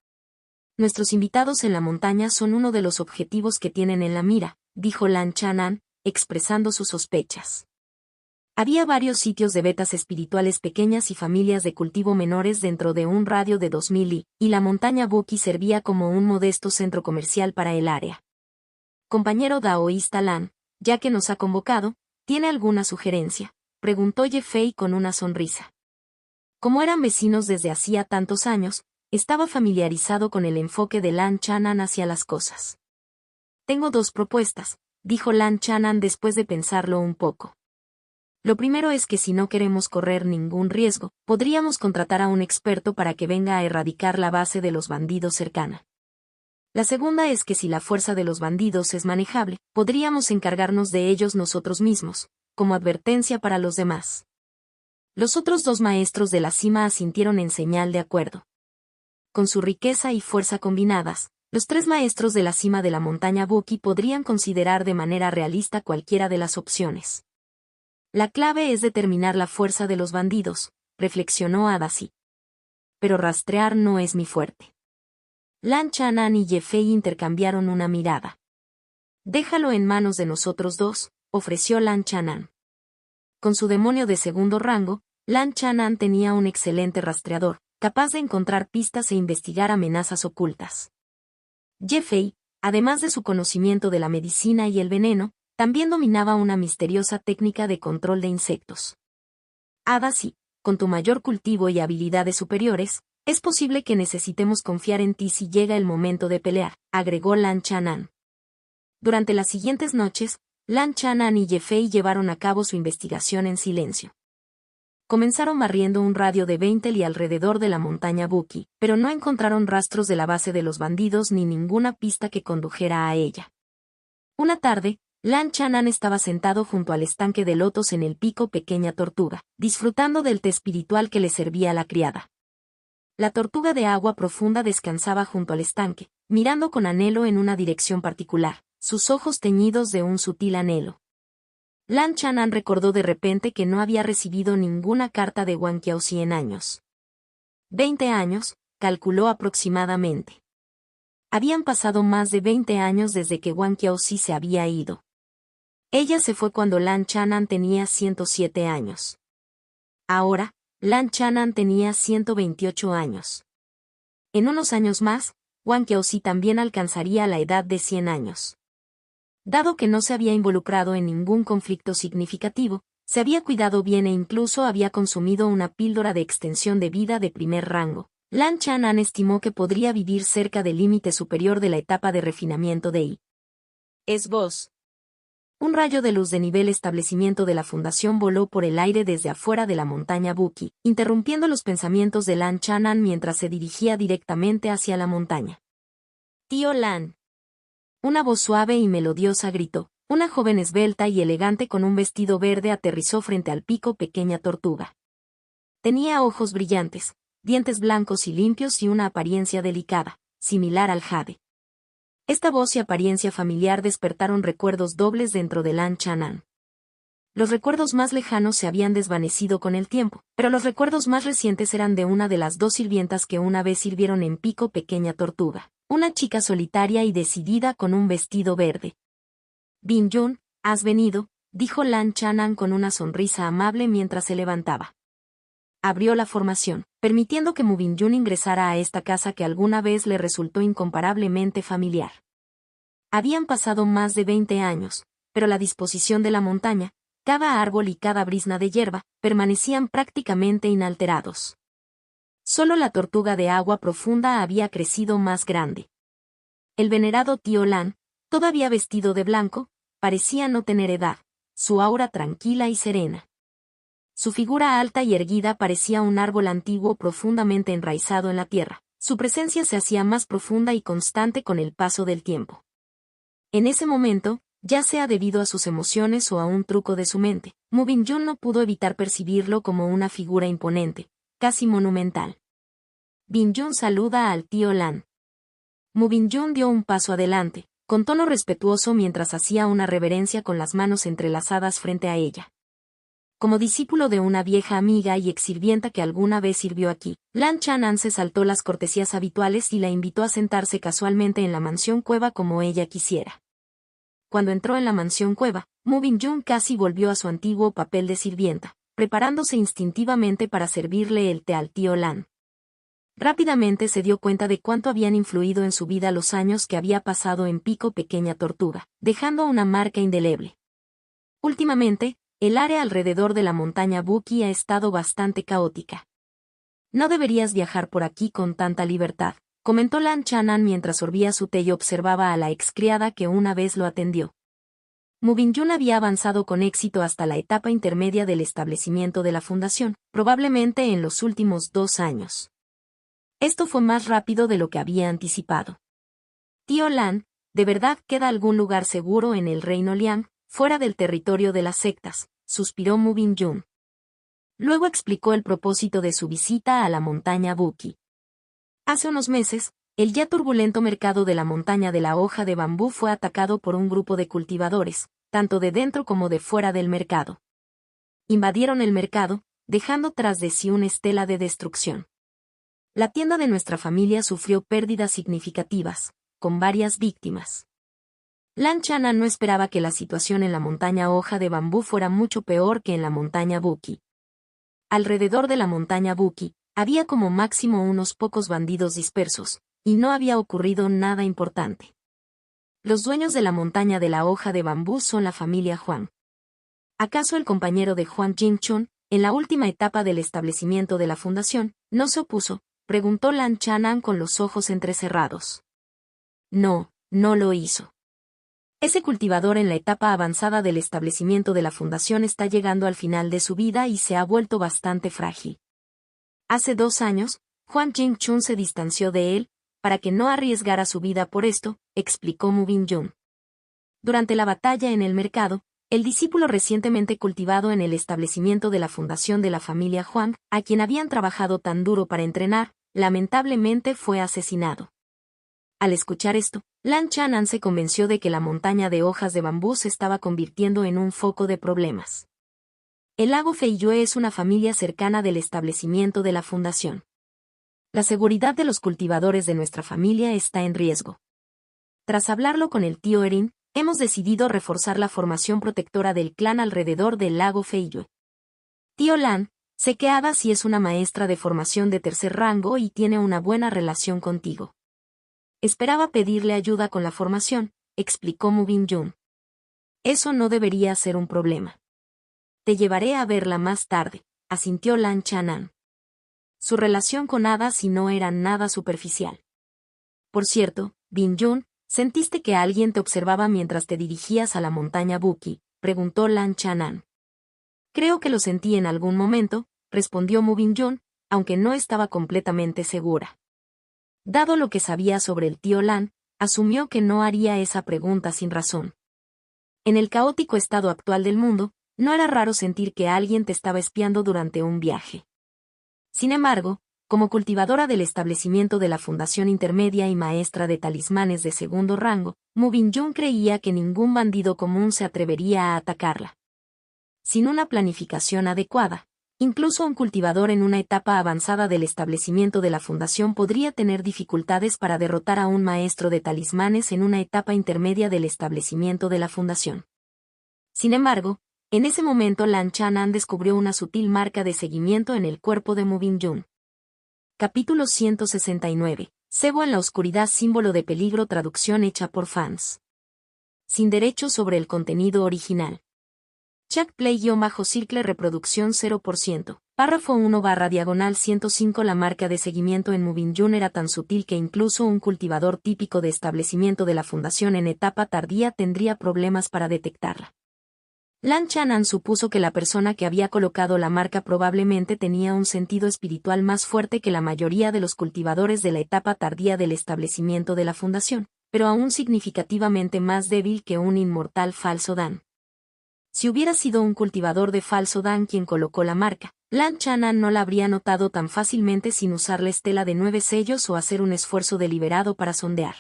Nuestros invitados en la montaña son uno de los objetivos que tienen en la mira, dijo Lan Chanan, expresando sus sospechas. Había varios sitios de vetas espirituales pequeñas y familias de cultivo menores dentro de un radio de 2000 li, y la montaña Buki servía como un modesto centro comercial para el área. Compañero daoísta Lan, ya que nos ha convocado, ¿tiene alguna sugerencia?, preguntó Ye Fei con una sonrisa. Como eran vecinos desde hacía tantos años, estaba familiarizado con el enfoque de Lan Chanan hacia las cosas. Tengo 2 propuestas, dijo Lan Chanan después de pensarlo un poco. Lo primero es que si no queremos correr ningún riesgo, podríamos contratar a un experto para que venga a erradicar la base de los bandidos cercana. La segunda es que si la fuerza de los bandidos es manejable, podríamos encargarnos de ellos nosotros mismos, como advertencia para los demás. Los otros 2 maestros de la cima asintieron en señal de acuerdo. Con su riqueza y fuerza combinadas, los 3 maestros de la cima de la montaña Buki podrían considerar de manera realista cualquiera de las opciones. La clave es determinar la fuerza de los bandidos, reflexionó Adasi. Pero rastrear no es mi fuerte. Lan Chanan y Ye Fei intercambiaron una mirada. Déjalo en manos de nosotros 2, ofreció Lan Chanan. Con su demonio de segundo rango, Lan Chanan tenía un excelente rastreador, capaz de encontrar pistas e investigar amenazas ocultas. Ye Fei, además de su conocimiento de la medicina y el veneno, también dominaba una misteriosa técnica de control de insectos. Adasi, con tu mayor cultivo y habilidades superiores, es posible que necesitemos confiar en ti si llega el momento de pelear, agregó Lan Chanan. Durante las siguientes noches, Lan Chanan y Ye Fei llevaron a cabo su investigación en silencio. Comenzaron barriendo un radio de 20 li alrededor de la montaña Buki, pero no encontraron rastros de la base de los bandidos ni ninguna pista que condujera a ella. Una tarde, Lan Chanan estaba sentado junto al estanque de lotos en el pico Pequeña Tortuga, disfrutando del té espiritual que le servía la criada. La tortuga de agua profunda descansaba junto al estanque, mirando con anhelo en una dirección particular, sus ojos teñidos de un sutil anhelo. Lan Chanan recordó de repente que no había recibido ninguna carta de Wang Qiaoxi en años. 20 años, calculó aproximadamente. Habían pasado más de 20 años desde que Wang Qiaoxi se había ido. Ella se fue cuando Lan Chanan tenía 107 años. Ahora, Lan Chanan tenía 128 años. En unos años más, Wang Qiaoxi también alcanzaría la edad de 100 años. Dado que no se había involucrado en ningún conflicto significativo, se había cuidado bien e incluso había consumido una píldora de extensión de vida de primer rango, Lan Chanan estimó que podría vivir cerca del límite superior de la etapa de refinamiento de I. Es vos. Un rayo de luz de nivel establecimiento de la fundación voló por el aire desde afuera de la montaña Buki, interrumpiendo los pensamientos de Lan Chanan mientras se dirigía directamente hacia la montaña. Tío Lan. Una voz suave y melodiosa gritó. Una joven esbelta y elegante con un vestido verde aterrizó frente al pico Pequeña Tortuga. Tenía ojos brillantes, dientes blancos y limpios y una apariencia delicada, similar al jade. Esta voz y apariencia familiar despertaron recuerdos dobles dentro de Lan Chanan. Los recuerdos más lejanos se habían desvanecido con el tiempo, pero los recuerdos más recientes eran de una de las dos sirvientas que una vez sirvieron en Pico Pequeña Tortuga, una chica solitaria y decidida con un vestido verde. Bin Yun, has venido, dijo Lan Chanan con una sonrisa amable mientras se levantaba. Abrió la formación, permitiendo que Mu Bin Yun ingresara a esta casa que alguna vez le resultó incomparablemente familiar. Habían pasado más de 20 años, pero la disposición de la montaña, cada árbol y cada brizna de hierba, permanecían prácticamente inalterados. Solo la tortuga de agua profunda había crecido más grande. El venerado tío Lan, todavía vestido de blanco, parecía no tener edad, su aura tranquila y serena. Su figura alta y erguida parecía un árbol antiguo profundamente enraizado en la tierra. Su presencia se hacía más profunda y constante con el paso del tiempo. En ese momento, ya sea debido a sus emociones o a un truco de su mente, Mu Bin Yun no pudo evitar percibirlo como una figura imponente, casi monumental. Bin Yun saluda al tío Lan. Mu Bin Yun dio un paso adelante, con tono respetuoso mientras hacía una reverencia con las manos entrelazadas frente a ella. Como discípulo de una vieja amiga y exsirvienta que alguna vez sirvió aquí, Lan Chanan se saltó las cortesías habituales y la invitó a sentarse casualmente en la mansión cueva como ella quisiera. Cuando entró en la mansión cueva, Mu Bin Yun casi volvió a su antiguo papel de sirvienta, preparándose instintivamente para servirle el té al tío Lan. Rápidamente se dio cuenta de cuánto habían influido en su vida los años que había pasado en Pico Pequeña Tortuga, dejando una marca indeleble. Últimamente, el área alrededor de la montaña Buki ha estado bastante caótica. No deberías viajar por aquí con tanta libertad, comentó Lan Chanan mientras sorbía su té y observaba a la excriada que una vez lo atendió. Mu Bin Yun había avanzado con éxito hasta la etapa intermedia del establecimiento de la fundación, probablemente en los últimos 2 años. Esto fue más rápido de lo que había anticipado. Tío Lan, ¿de verdad queda algún lugar seguro en el reino Liang, fuera del territorio de las sectas?, suspiró Mu Bin Yun. Luego explicó el propósito de su visita a la montaña Buki. Hace unos meses, el ya turbulento mercado de la montaña de la hoja de bambú fue atacado por un grupo de cultivadores, tanto de dentro como de fuera del mercado. Invadieron el mercado, dejando tras de sí una estela de destrucción. La tienda de nuestra familia sufrió pérdidas significativas, con varias víctimas. Lan Chanan no esperaba que la situación en la montaña hoja de bambú fuera mucho peor que en la montaña Buki. Alrededor de la montaña Buki, había como máximo unos pocos bandidos dispersos, y no había ocurrido nada importante. Los dueños de la montaña de la hoja de bambú son la familia Huang. ¿Acaso el compañero de Huang Jingchun, en la última etapa del establecimiento de la fundación, no se opuso?, preguntó Lan Chanan con los ojos entrecerrados. No, no lo hizo. Ese cultivador en la etapa avanzada del establecimiento de la fundación está llegando al final de su vida y se ha vuelto bastante frágil. Hace 2 años, Huang Jingchun se distanció de él, para que no arriesgara su vida por esto, explicó Mu Bingjun. Durante la batalla en el mercado, el discípulo recientemente cultivado en el establecimiento de la fundación de la familia Huang, a quien habían trabajado tan duro para entrenar, lamentablemente fue asesinado. Al escuchar esto, Lan Chanan se convenció de que la montaña de hojas de bambú se estaba convirtiendo en un foco de problemas. El lago Feiyue es una familia cercana del establecimiento de la fundación. La seguridad de los cultivadores de nuestra familia está en riesgo. Tras hablarlo con el tío Erin, hemos decidido reforzar la formación protectora del clan alrededor del lago Feiyue. Tío Lan, sé que Ada sí es una maestra de formación de tercer rango y tiene una buena relación contigo. Esperaba pedirle ayuda con la formación, explicó Mu Bingjun. Eso no debería ser un problema. Te llevaré a verla más tarde, asintió Lan Chanan. Su relación con Ada sí no era nada superficial. Por cierto, Bingjun, ¿sentiste que alguien te observaba mientras te dirigías a la montaña Buki?, preguntó Lan Chanan. Creo que lo sentí en algún momento, respondió Mu Bingjun, aunque no estaba completamente segura. Dado lo que sabía sobre el tío Lan, asumió que no haría esa pregunta sin razón. En el caótico estado actual del mundo, no era raro sentir que alguien te estaba espiando durante un viaje. Sin embargo, como cultivadora del establecimiento de la Fundación Intermedia y maestra de talismanes de segundo rango, Mu Bingjun creía que ningún bandido común se atrevería a atacarla. Sin una planificación adecuada, incluso un cultivador en una etapa avanzada del establecimiento de la fundación podría tener dificultades para derrotar a un maestro de talismanes en una etapa intermedia del establecimiento de la fundación. Sin embargo, en ese momento Lan Chanan descubrió una sutil marca de seguimiento en el cuerpo de Mu Bingjun. Capítulo 169. Cebo en la oscuridad, símbolo de peligro, traducción hecha por fans. Sin derechos sobre el contenido original. Chuck Play-Circle reproducción 0%. Párrafo 1/105. La marca de seguimiento en Mu Bingjun era tan sutil que incluso un cultivador típico de establecimiento de la fundación en etapa tardía tendría problemas para detectarla. Lan Chanan supuso que la persona que había colocado la marca probablemente tenía un sentido espiritual más fuerte que la mayoría de los cultivadores de la etapa tardía del establecimiento de la fundación, pero aún significativamente más débil que un inmortal falso Dan. Si hubiera sido un cultivador de falso Dan quien colocó la marca, Lan Chanan no la habría notado tan fácilmente sin usar la estela de 9 sellos o hacer un esfuerzo deliberado para sondear.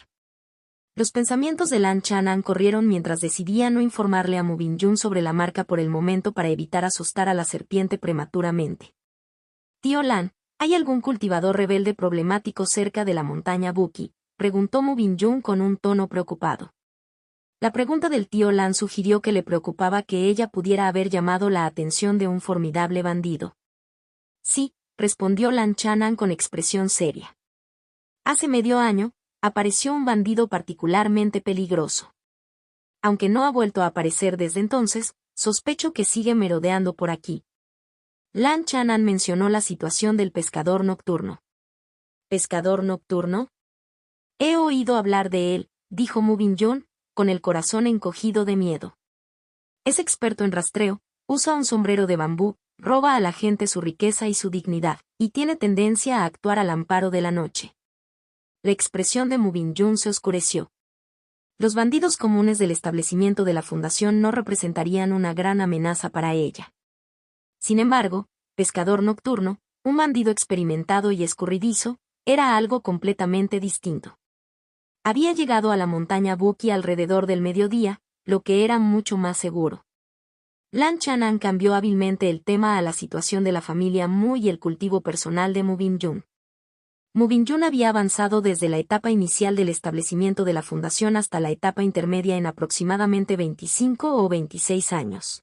Los pensamientos de Lan Chanan corrieron mientras decidía no informarle a Mu Bingjun sobre la marca por el momento para evitar asustar a la serpiente prematuramente. Tío Lan, ¿hay algún cultivador rebelde problemático cerca de la montaña Buki?, preguntó Mu Bingjun con un tono preocupado. La pregunta del tío Lan sugirió que le preocupaba que ella pudiera haber llamado la atención de un formidable bandido. Sí, respondió Lan Chanan con expresión seria. Hace medio año, apareció un bandido particularmente peligroso. Aunque no ha vuelto a aparecer desde entonces, sospecho que sigue merodeando por aquí. Lan Chanan mencionó la situación del pescador nocturno. ¿Pescador nocturno? He oído hablar de él, dijo Mu Bingjun, con el corazón encogido de miedo. Es experto en rastreo, usa un sombrero de bambú, roba a la gente su riqueza y su dignidad, y tiene tendencia a actuar al amparo de la noche. La expresión de Mu Bingjun se oscureció. Los bandidos comunes del establecimiento de la fundación no representarían una gran amenaza para ella. Sin embargo, pescador nocturno, un bandido experimentado y escurridizo, era algo completamente distinto. Había llegado a la montaña Buki alrededor del mediodía, lo que era mucho más seguro. Lan Chanan cambió hábilmente el tema a la situación de la familia Mu y el cultivo personal de Mu Bingjun. Mu Bingjun había avanzado desde la etapa inicial del establecimiento de la fundación hasta la etapa intermedia en aproximadamente 25 o 26 años.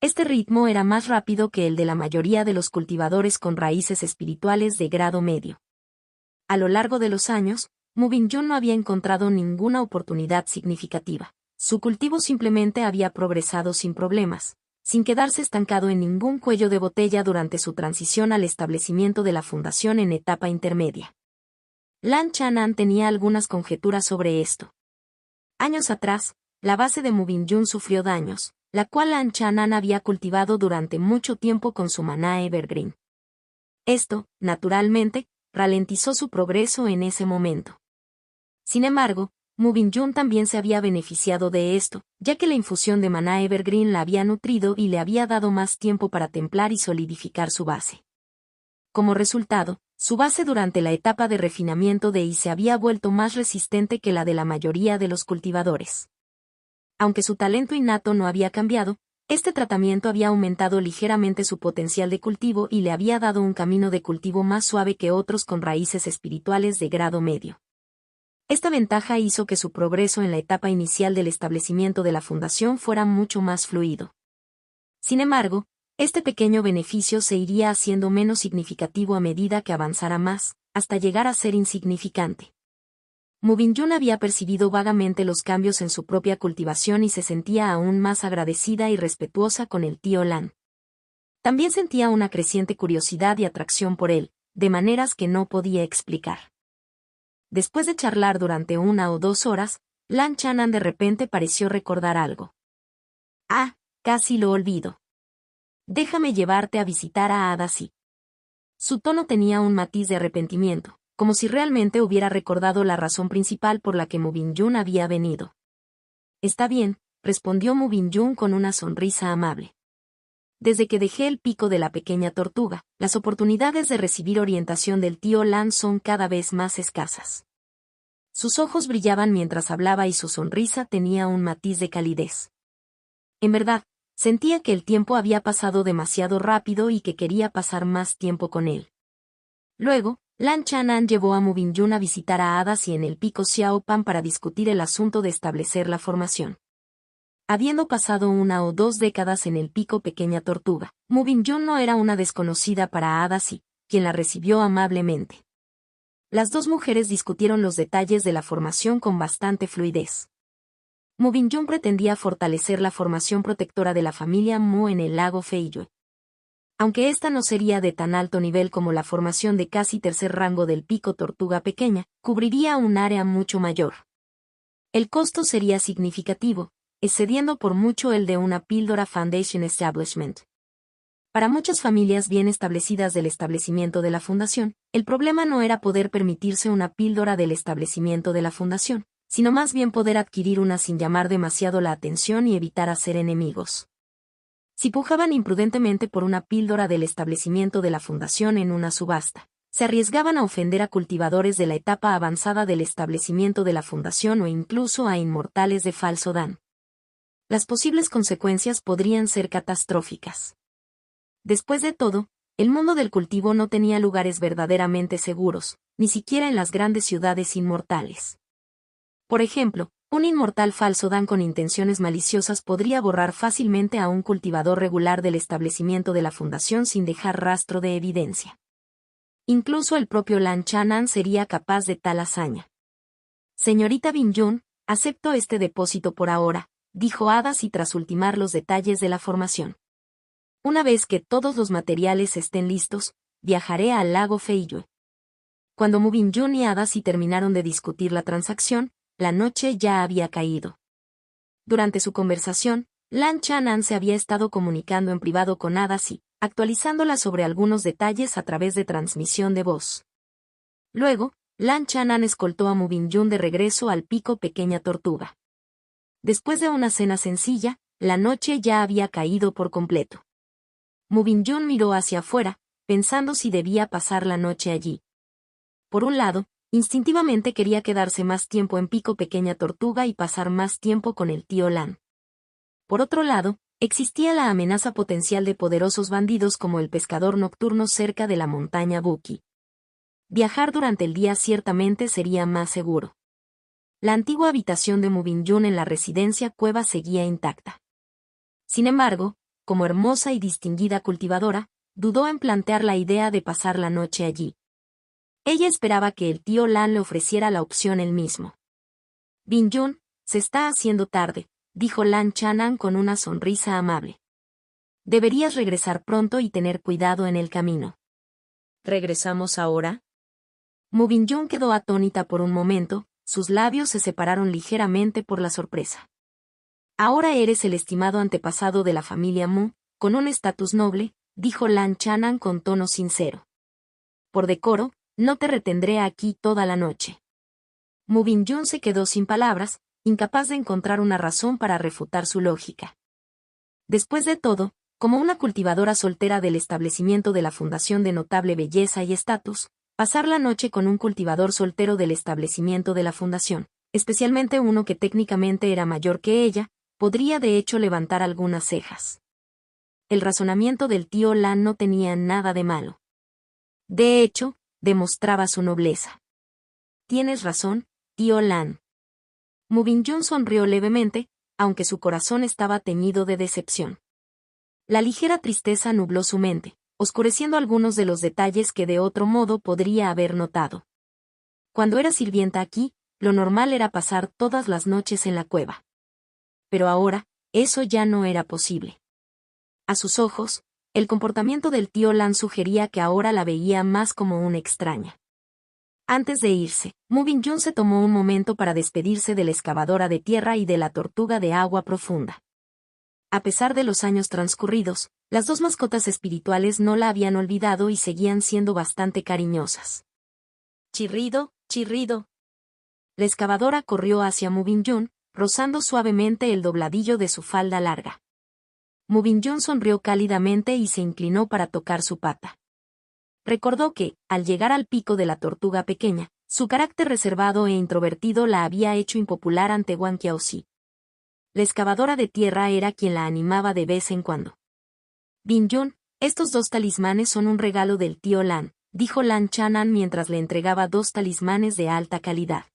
Este ritmo era más rápido que el de la mayoría de los cultivadores con raíces espirituales de grado medio. A lo largo de los años, Mu Bingjun no había encontrado ninguna oportunidad significativa. Su cultivo simplemente había progresado sin problemas, sin quedarse estancado en ningún cuello de botella durante su transición al establecimiento de la fundación en etapa intermedia. Lan Chanan tenía algunas conjeturas sobre esto. Años atrás, la base de Mubinyun sufrió daños, la cual Lan Chanan había cultivado durante mucho tiempo con su maná Evergreen. Esto, naturalmente, ralentizó su progreso en ese momento. Sin embargo, Mubinyun también se había beneficiado de esto, ya que la infusión de maná Evergreen la había nutrido y le había dado más tiempo para templar y solidificar su base. Como resultado, su base durante la etapa de refinamiento de I se había vuelto más resistente que la de la mayoría de los cultivadores. Aunque su talento innato no había cambiado, este tratamiento había aumentado ligeramente su potencial de cultivo y le había dado un camino de cultivo más suave que otros con raíces espirituales de grado medio. Esta ventaja hizo que su progreso en la etapa inicial del establecimiento de la fundación fuera mucho más fluido. Sin embargo, este pequeño beneficio se iría haciendo menos significativo a medida que avanzara más, hasta llegar a ser insignificante. Mubinyun había percibido vagamente los cambios en su propia cultivación y se sentía aún más agradecida y respetuosa con el tío Lan. También sentía una creciente curiosidad y atracción por él, de maneras que no podía explicar. Después de charlar durante 1 o 2 horas, Lan Chanan de repente pareció recordar algo. Ah, casi lo olvido. Déjame llevarte a visitar a Adasi. Su tono tenía un matiz de arrepentimiento, como si realmente hubiera recordado la razón principal por la que Mubinyun había venido. Está bien, respondió Mubinyun con una sonrisa amable. Desde que dejé el pico de la pequeña tortuga, las oportunidades de recibir orientación del tío Lan son cada vez más escasas. Sus ojos brillaban mientras hablaba y su sonrisa tenía un matiz de calidez. En verdad, sentía que el tiempo había pasado demasiado rápido y que quería pasar más tiempo con él. Luego, Lan Chanan llevó a Mubinyun a visitar a Adasi en el pico Xiaopan para discutir el asunto de establecer la formación. Habiendo pasado 1 o 2 décadas en el pico Pequeña Tortuga, Mubinyun no era una desconocida para Adasi, quien la recibió amablemente. Las dos mujeres discutieron los detalles de la formación con bastante fluidez. Mubinyun pretendía fortalecer la formación protectora de la familia Mu en el lago Feiyue. Aunque esta no sería de tan alto nivel como la formación de casi tercer rango del pico Tortuga Pequeña, cubriría un área mucho mayor. El costo sería significativo, excediendo por mucho el de una píldora Foundation Establishment. Para muchas familias bien establecidas del establecimiento de la fundación, el problema no era poder permitirse una píldora del establecimiento de la fundación, sino más bien poder adquirir una sin llamar demasiado la atención y evitar hacer enemigos. Si pujaban imprudentemente por una píldora del establecimiento de la fundación en una subasta, se arriesgaban a ofender a cultivadores de la etapa avanzada del establecimiento de la fundación o incluso a inmortales de falso dan. Las posibles consecuencias podrían ser catastróficas. Después de todo, el mundo del cultivo no tenía lugares verdaderamente seguros, ni siquiera en las grandes ciudades inmortales. Por ejemplo, un inmortal falso dan con intenciones maliciosas podría borrar fácilmente a un cultivador regular del establecimiento de la fundación sin dejar rastro de evidencia. Incluso el propio Lan Chanan sería capaz de tal hazaña. Señorita Binyun, acepto este depósito por ahora, dijo Adasi tras ultimar los detalles de la formación. Una vez que todos los materiales estén listos, viajaré al lago Feiyue. Cuando Mubinyun y Adasi terminaron de discutir la transacción, la noche ya había caído. Durante su conversación, Lan Chanan se había estado comunicando en privado con Adasi, actualizándola sobre algunos detalles a través de transmisión de voz. Luego, Lan Chanan escoltó a Mubinyun de regreso al pico Pequeña Tortuga. Después de una cena sencilla, la noche ya había caído por completo. Mubinyun miró hacia afuera, pensando si debía pasar la noche allí. Por un lado, instintivamente quería quedarse más tiempo en pico Pequeña Tortuga y pasar más tiempo con el tío Lan. Por otro lado, existía la amenaza potencial de poderosos bandidos como el pescador nocturno cerca de la montaña Buki. Viajar durante el día ciertamente sería más seguro. La antigua habitación de Mubinyun en la residencia Cueva seguía intacta. Sin embargo, como hermosa y distinguida cultivadora, dudó en plantear la idea de pasar la noche allí. Ella esperaba que el tío Lan le ofreciera la opción él mismo. Binyun, se está haciendo tarde, dijo Lan Chanan con una sonrisa amable. Deberías regresar pronto y tener cuidado en el camino. ¿Regresamos ahora? Mubinyun quedó atónita por un momento, sus labios se separaron ligeramente por la sorpresa. Ahora eres el estimado antepasado de la familia Mu, con un estatus noble, dijo Lan Chanan con tono sincero. Por decoro, no te retendré aquí toda la noche. Mu Bingyun se quedó sin palabras, incapaz de encontrar una razón para refutar su lógica. Después de todo, como una cultivadora soltera del establecimiento de la fundación de notable belleza y estatus, pasar la noche con un cultivador soltero del establecimiento de la fundación, especialmente uno que técnicamente era mayor que ella, podría de hecho levantar algunas cejas. El razonamiento del tío Lan no tenía nada de malo. De hecho, demostraba su nobleza. Tienes razón, tío Lan. Mu Bingyun sonrió levemente, aunque su corazón estaba teñido de decepción. La ligera tristeza nubló su mente, oscureciendo algunos de los detalles que de otro modo podría haber notado. Cuando era sirvienta aquí, lo normal era pasar todas las noches en la cueva. Pero ahora, eso ya no era posible. A sus ojos, el comportamiento del tío Lan sugería que ahora la veía más como una extraña. Antes de irse, Mu Bingyun se tomó un momento para despedirse de la excavadora de tierra y de la tortuga de agua profunda. A pesar de los años transcurridos, las dos mascotas espirituales no la habían olvidado y seguían siendo bastante cariñosas. Chirrido, chirrido. La excavadora corrió hacia Mu Bingyun, rozando suavemente el dobladillo de su falda larga. Mu Bingyun sonrió cálidamente y se inclinó para tocar su pata. Recordó que, al llegar al pico de la tortuga pequeña, su carácter reservado e introvertido la había hecho impopular ante Wang Qiaoxi. La excavadora de tierra era quien la animaba de vez en cuando. Bingyun, estos dos talismanes son un regalo del tío Lan, dijo Lan Chanan mientras le entregaba dos talismanes de alta calidad.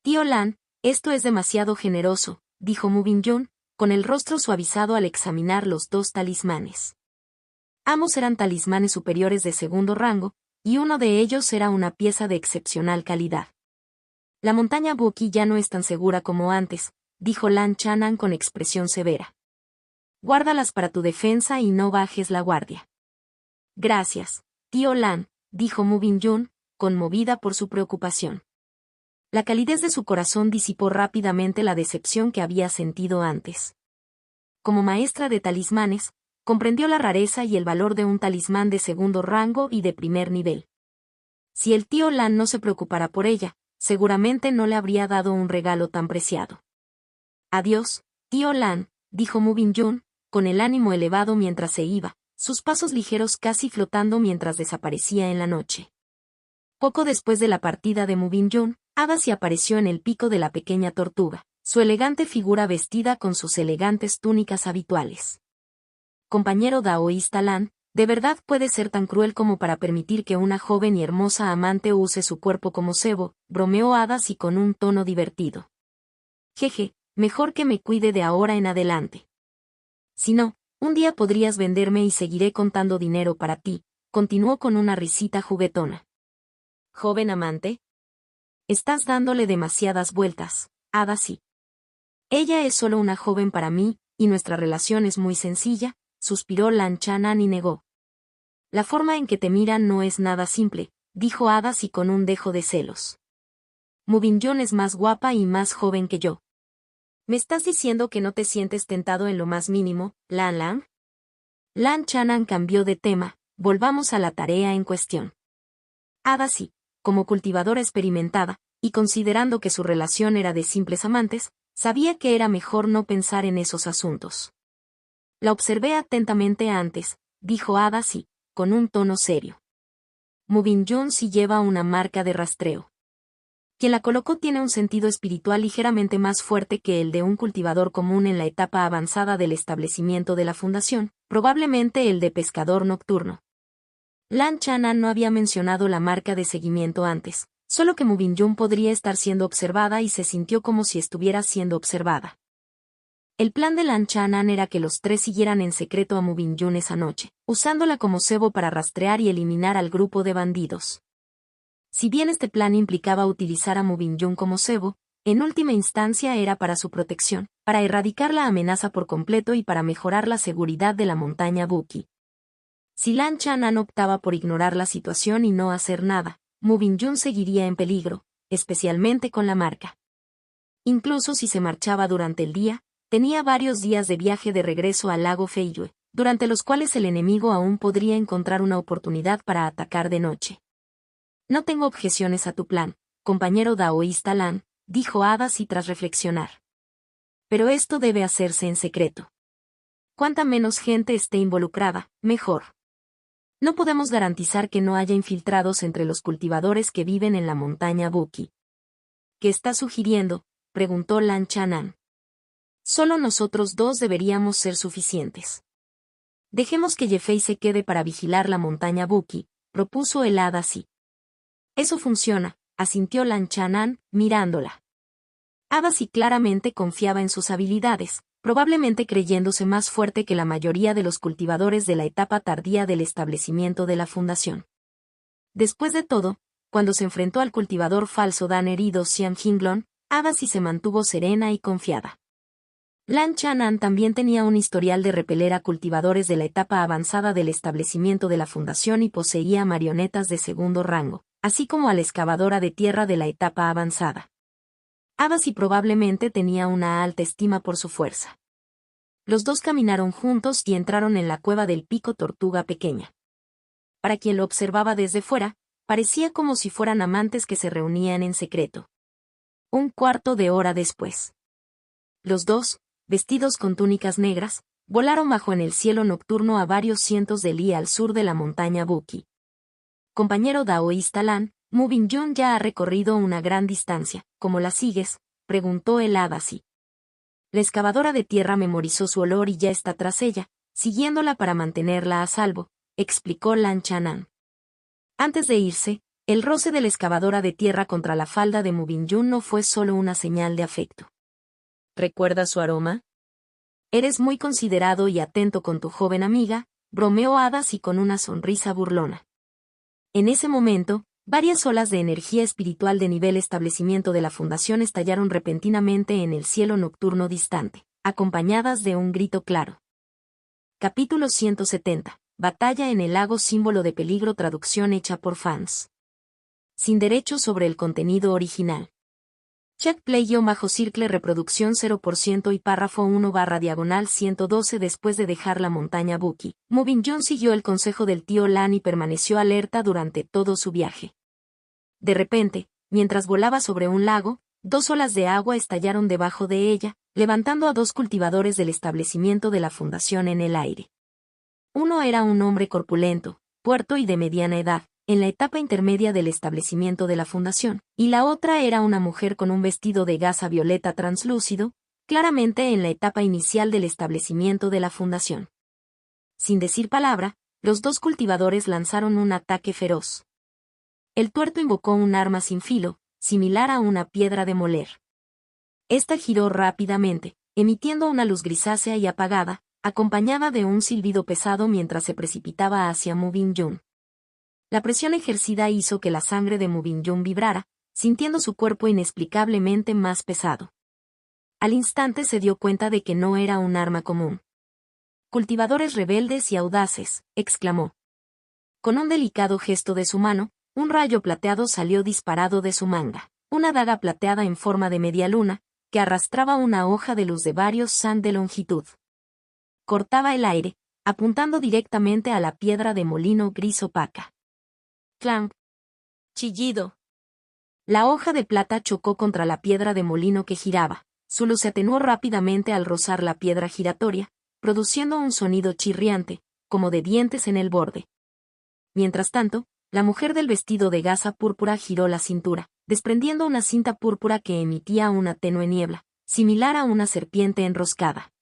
Tío Lan, esto es demasiado generoso, dijo Mu Bingyun, con el rostro suavizado al examinar los dos talismanes. Ambos eran talismanes superiores de segundo rango, y uno de ellos era una pieza de excepcional calidad. La montaña Buki ya no es tan segura como antes, dijo Lan Chanan con expresión severa. Guárdalas para tu defensa y no bajes la guardia. Gracias, tío Lan, dijo Mu Bingyun, conmovida por su preocupación. La calidez de su corazón disipó rápidamente la decepción que había sentido antes. Como maestra de talismanes, comprendió la rareza y el valor de un talismán de segundo rango y de primer nivel. Si el tío Lan no se preocupara por ella, seguramente no le habría dado un regalo tan preciado. Adiós, tío Lan, dijo Mu Bingyun, con el ánimo elevado mientras se iba, sus pasos ligeros casi flotando mientras desaparecía en la noche. Poco después de la partida de Mu Bingyun, Adachi apareció en el pico de la pequeña tortuga, su elegante figura vestida con sus elegantes túnicas habituales. Compañero daoísta Lan, ¿de verdad puede ser tan cruel como para permitir que una joven y hermosa amante use su cuerpo como cebo? Bromeó Adachi con un tono divertido. Jeje, mejor que me cuide de ahora en adelante. Si no, un día podrías venderme y seguiré contando dinero para ti, continuó con una risita juguetona. ¿Joven amante? Estás dándole demasiadas vueltas, Adachi. Ella es solo una joven para mí, y nuestra relación es muy sencilla, suspiró Lan Chanan y negó. La forma en que te miran no es nada simple, dijo Adachi con un dejo de celos. Mu Bingyun es más guapa y más joven que yo. ¿Me estás diciendo que no te sientes tentado en lo más mínimo, Lan Lan? Lan Chanan cambió de tema, volvamos a la tarea en cuestión. Adachi, como cultivadora experimentada, y considerando que su relación era de simples amantes, sabía que era mejor no pensar en esos asuntos. La observé atentamente antes, dijo Adachi, con un tono serio. Mu Bingyun sí lleva una marca de rastreo. Quien la colocó tiene un sentido espiritual ligeramente más fuerte que el de un cultivador común en la etapa avanzada del establecimiento de la fundación, probablemente el de pescador nocturno. Lan Chanan no había mencionado la marca de seguimiento antes, solo que Mu Bingyun podría estar siendo observada y se sintió como si estuviera siendo observada. El plan de Lan Chanan era que los tres siguieran en secreto a Mu Bingyun esa noche, usándola como cebo para rastrear y eliminar al grupo de bandidos. Si bien este plan implicaba utilizar a Mu Bingyun como cebo, en última instancia era para su protección, para erradicar la amenaza por completo y para mejorar la seguridad de la montaña Buki. Si Lan Chanan optaba por ignorar la situación y no hacer nada, Mu Bingyun seguiría en peligro, especialmente con la marca. Incluso si se marchaba durante el día, tenía varios días de viaje de regreso al lago Feiyue, durante los cuales el enemigo aún podría encontrar una oportunidad para atacar de noche. No tengo objeciones a tu plan, compañero daoísta Lan, dijo Adasi tras reflexionar. Pero esto debe hacerse en secreto. Cuanta menos gente esté involucrada, mejor. No podemos garantizar que no haya infiltrados entre los cultivadores que viven en la montaña Buki. ¿Qué está sugiriendo?, preguntó Lan Chanan. Solo nosotros dos deberíamos ser suficientes. Dejemos que Yefei se quede para vigilar la montaña Buki, propuso el Adasi. Eso funciona, asintió Lan Chanan, mirándola. Adasi claramente confiaba en sus habilidades, probablemente creyéndose más fuerte que la mayoría de los cultivadores de la etapa tardía del establecimiento de la fundación. Después de todo, cuando se enfrentó al cultivador falso Dan herido Xian Jinglong, Adasi se mantuvo serena y confiada. Lan Chanan también tenía un historial de repeler a cultivadores de la etapa avanzada del establecimiento de la fundación y poseía marionetas de segundo rango, así como a la excavadora de tierra de la etapa avanzada. Adasi probablemente tenía una alta estima por su fuerza. Los dos caminaron juntos y entraron en la cueva del pico Tortuga Pequeña. Para quien lo observaba desde fuera, parecía como si fueran amantes que se reunían en secreto. Un cuarto de hora después. Los dos, vestidos con túnicas negras, volaron bajo en el cielo nocturno a varios cientos de li al sur de la montaña Buki. Compañero daoísta Lan, Mu Bingyun ya ha recorrido una gran distancia. ¿Cómo la sigues?, preguntó el Adasi. La excavadora de tierra memorizó su olor y ya está tras ella, siguiéndola para mantenerla a salvo, explicó Lan Chanan. Antes de irse, el roce de la excavadora de tierra contra la falda de Mu Bingyun no fue solo una señal de afecto. ¿Recuerdas su aroma? Eres muy considerado y atento con tu joven amiga, bromeó Adasi con una sonrisa burlona. En ese momento, varias olas de energía espiritual de nivel establecimiento de la fundación estallaron repentinamente en el cielo nocturno distante, acompañadas de un grito claro. Capítulo 170. Batalla en el lago, símbolo de peligro, traducción hecha por fans. Sin derechos sobre el contenido original. Check play-circle reproducción 0% y párrafo 1/112. Después de dejar la montaña Buki, Mu Bingyun siguió el consejo del tío Lan y permaneció alerta durante todo su viaje. De repente, mientras volaba sobre un lago, dos olas de agua estallaron debajo de ella, levantando a dos cultivadores del establecimiento de la fundación en el aire. Uno era un hombre corpulento, puerto y de mediana edad, en la etapa intermedia del establecimiento de la fundación, y la otra era una mujer con un vestido de gasa violeta translúcido, claramente en la etapa inicial del establecimiento de la fundación. Sin decir palabra, los dos cultivadores lanzaron un ataque feroz. El tuerto invocó un arma sin filo, similar a una piedra de moler. Esta giró rápidamente, emitiendo una luz grisácea y apagada, acompañada de un silbido pesado mientras se precipitaba hacia Mu Bingyun. La presión ejercida hizo que la sangre de Mu Bingyun vibrara, sintiendo su cuerpo inexplicablemente más pesado. Al instante se dio cuenta de que no era un arma común. «Cultivadores rebeldes y audaces», exclamó. Con un delicado gesto de su mano, un rayo plateado salió disparado de su manga, una daga plateada en forma de media luna, que arrastraba una hoja de luz de varios san de longitud. Cortaba el aire, apuntando directamente a la piedra de molino gris opaca. Clank. Chillido. La hoja de plata chocó contra la piedra de molino que giraba. Su luz se atenuó rápidamente al rozar la piedra giratoria, produciendo un sonido chirriante, como de dientes en el borde. Mientras tanto, la mujer del vestido de gasa púrpura giró la cintura, desprendiendo una cinta púrpura que emitía una tenue niebla, similar a una serpiente enroscada.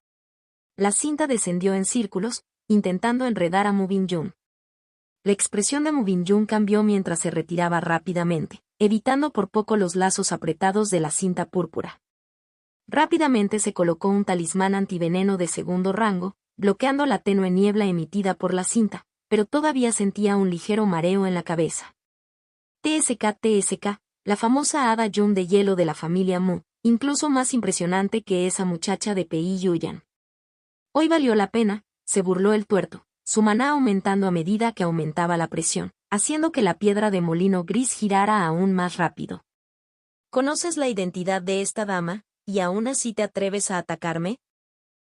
La cinta descendió en círculos, intentando enredar a Mu Bingyun. La expresión de Mu Bingyun cambió mientras se retiraba rápidamente, evitando por poco los lazos apretados de la cinta púrpura. Rápidamente se colocó un talismán antiveneno de segundo rango, bloqueando la tenue niebla emitida por la cinta, pero todavía sentía un ligero mareo en la cabeza. TSK, la famosa hada Yun de hielo de la familia Mu, incluso más impresionante que esa muchacha de Pei Yuyan. Hoy valió la pena, se burló el tuerto, su maná aumentando a medida que aumentaba la presión, haciendo que la piedra de molino gris girara aún más rápido. ¿Conoces la identidad de esta dama, y aún así te atreves a atacarme?